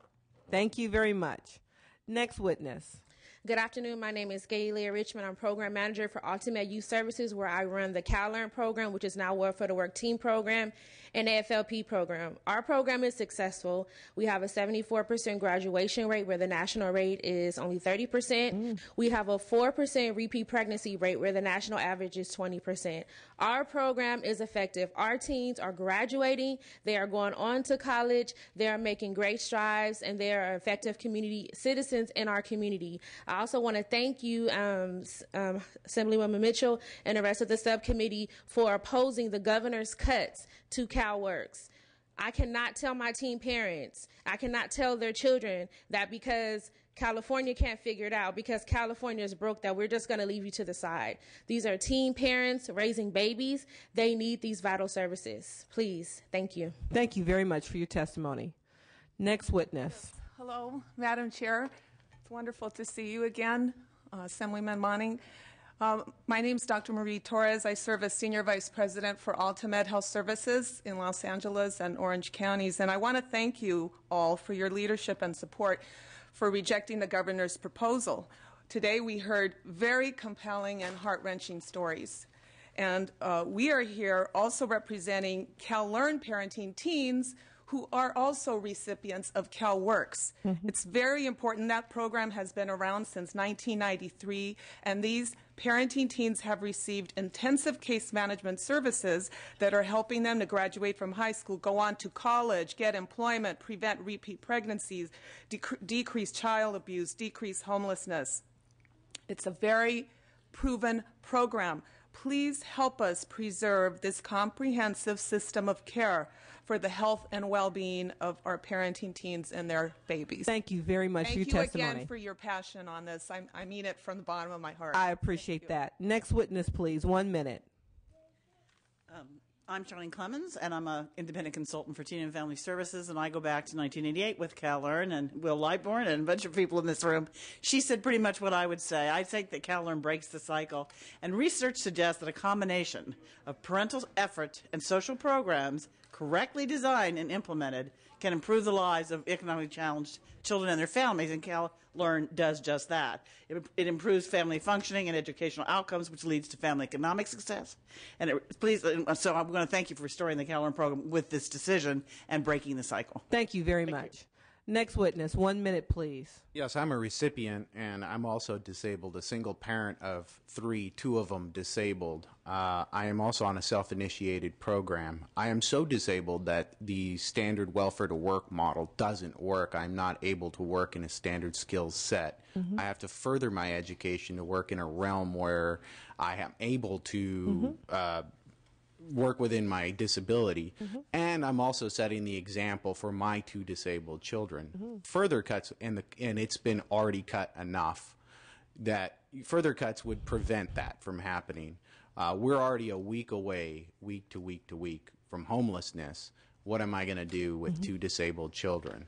Thank you very much. Next witness. Good afternoon. My name is Gayle Richmond. I'm program manager for Ultimate Youth Services, where I run the CalLearn program, which is now Welfare to Work Team program, and AFLP program. Our program is successful. We have a 74% graduation rate, where the national rate is only 30%. We have a 4% repeat pregnancy rate, where the national average is 20%. Our program is effective. Our teens are graduating. They are going on to college. They are making great strides, and they are effective community citizens in our community. I also want to thank you, Assemblywoman Mitchell, and the rest of the subcommittee for opposing the governor's cuts to CalWorks. I cannot tell my teen parents, I cannot tell their children that because California can't figure it out, because California is broke, that we're just going to leave you to the side. These are teen parents raising babies. They need these vital services. Please, thank you. Thank you very much for your testimony. Next witness. Hello, Madam Chair. It's wonderful to see you again, Assemblyman Monning. My name is Dr. Marie Torres. I serve as Senior Vice President for Ultimate Health Services in Los Angeles and Orange counties. And I want to thank you all for your leadership and support for rejecting the governor's proposal. Today we heard very compelling and heart-wrenching stories. And we are here also representing CalLearn parenting teens who are also recipients of CalWorks. It's very important. That program has been around since 1993, and these parenting teens have received intensive case management services that are helping them to graduate from high school, go on to college, get employment, prevent repeat pregnancies, decrease child abuse, decrease homelessness. It's a very proven program. Please help us preserve this comprehensive system of care for the health and well-being of our parenting teens and their babies. Thank you very much for your testimony. Thank you again for your passion on this. I mean it from the bottom of my heart. I appreciate that. Next witness, please. 1 minute. I'm Charlene Clemens, and I'm an independent consultant for Teen and Family Services, and I go back to 1988 with CalLearn and Will Lightbourne and a bunch of people in this room. She said pretty much what I would say. I think that CalLearn breaks the cycle, and research suggests that a combination of parental effort and social programs correctly designed and implemented can improve the lives of economically challenged children and their families, and CalLearn does just that. It improves family functioning and educational outcomes, which leads to family economic success. And so I'm going to thank you for restoring the CalLearn program with this decision and breaking the cycle. Thank you very much. Next witness, 1 minute, please. Yes, I'm a recipient, and I'm also disabled, a single parent of 3, 2 of them disabled. I am also on a self-initiated program. I am so disabled that the standard welfare to work model doesn't work. I'm not able to work in a standard skills set. I have to further my education to work in a realm where I am able to work within my disability, and I'm also setting the example for my 2 disabled children. Further cuts, and it's been already cut enough that further cuts would prevent that from happening. We're already a week away, week to week to week, from homelessness. What am I going to do with 2 disabled children?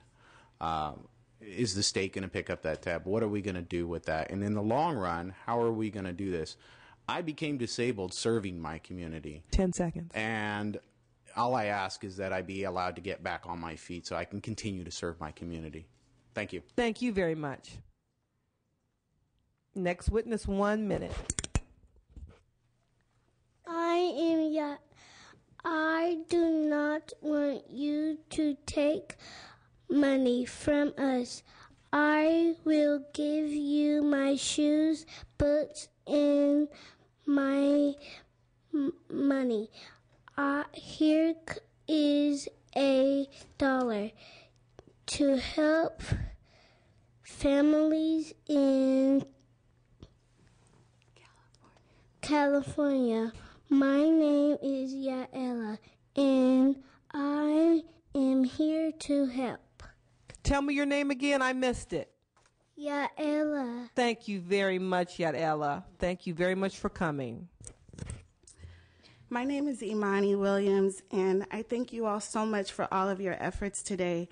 Is the state going to pick up that tab? What are we going to do with that? And in the long run, how are we going to do this? I became disabled serving my community. 10 seconds. And all I ask is that I be allowed to get back on my feet so I can continue to serve my community. Thank you. Thank you very much. Next witness, 1 minute. I do not want you to take money from us. I will give you my shoes, books, and my money. Here is $1 to help families in California. My name is Yaela, and I am here to help. Tell me your name again. I missed it. Yaela. Thank you very much, Yaela. Thank you very much for coming. My name is Imani Williams, and I thank you all so much for all of your efforts today.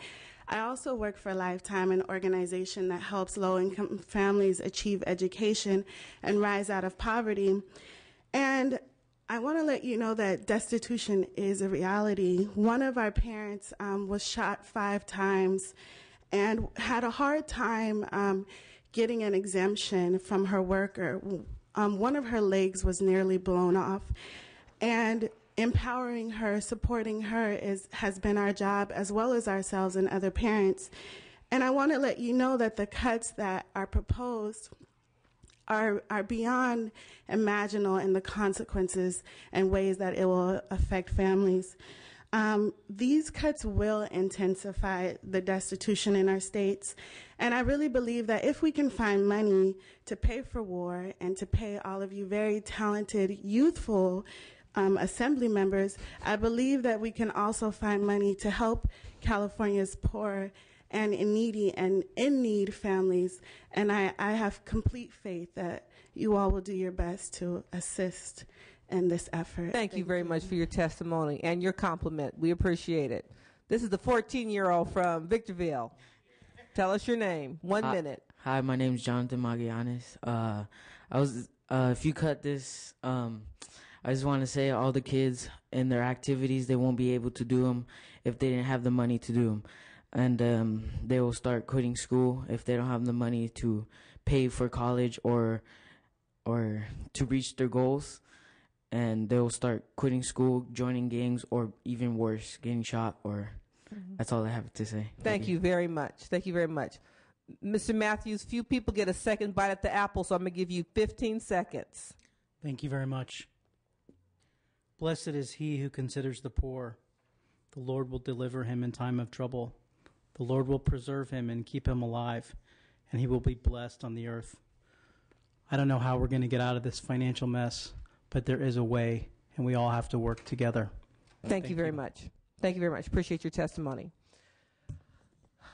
I also work for Lifetime, an organization that helps low-income families achieve education and rise out of poverty. And I want to let you know that destitution is a reality. One of our parents was shot 5 times and had a hard time getting an exemption from her worker. One of her legs was nearly blown off. And empowering her, supporting her has been our job, as well as ourselves and other parents. And I want to let you know that the cuts that are proposed are beyond imaginable in the consequences and ways that it will affect families. These cuts will intensify the destitution in our states, and I really believe that if we can find money to pay for war and to pay all of you very talented, youthful assembly members, I believe that we can also find money to help California's poor and needy and in need families, and I have complete faith that you all will do your best to assist in this effort. Thank you very much for your testimony and your compliment. We appreciate it. This is the 14-year-old from Victorville. Tell us your name. 1 minute. Hi, my name is Jonathan Magallanes. If you cut this, I just want to say all the kids in their activities, they won't be able to do them if they didn't have the money to do them. And they will start quitting school if they don't have the money to pay for college or to reach their goals. And they will start quitting school, joining gangs, or even worse, getting shot or That's all I have to say. Thank you very much. Thank you very much. Mr. Matthews, few people get a second bite at the apple, so I'm going to give you 15 seconds. Thank you very much. Blessed is he who considers the poor. The Lord will deliver him in time of trouble. The Lord will preserve him and keep him alive, and he will be blessed on the earth. I don't know how we're going to get out of this financial mess, but there is a way, and we all have to work together. Thank you very much. Thank you very much. Appreciate your testimony.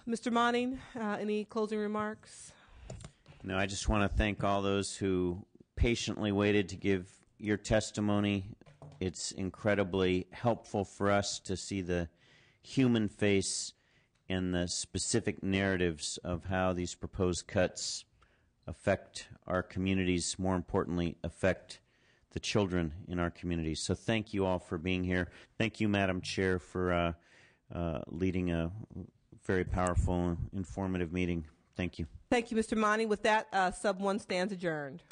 Mr. Monning, any closing remarks? No, I just want to thank all those who patiently waited to give your testimony. It's incredibly helpful for us to see the human face and the specific narratives of how these proposed cuts affect our communities, more importantly, affect the children in our communities. So thank you all for being here. Thank you, Madam Chair, for leading a very powerful and informative meeting. Thank you. Thank you, Mr. Monning. With that, Sub 1 stands adjourned.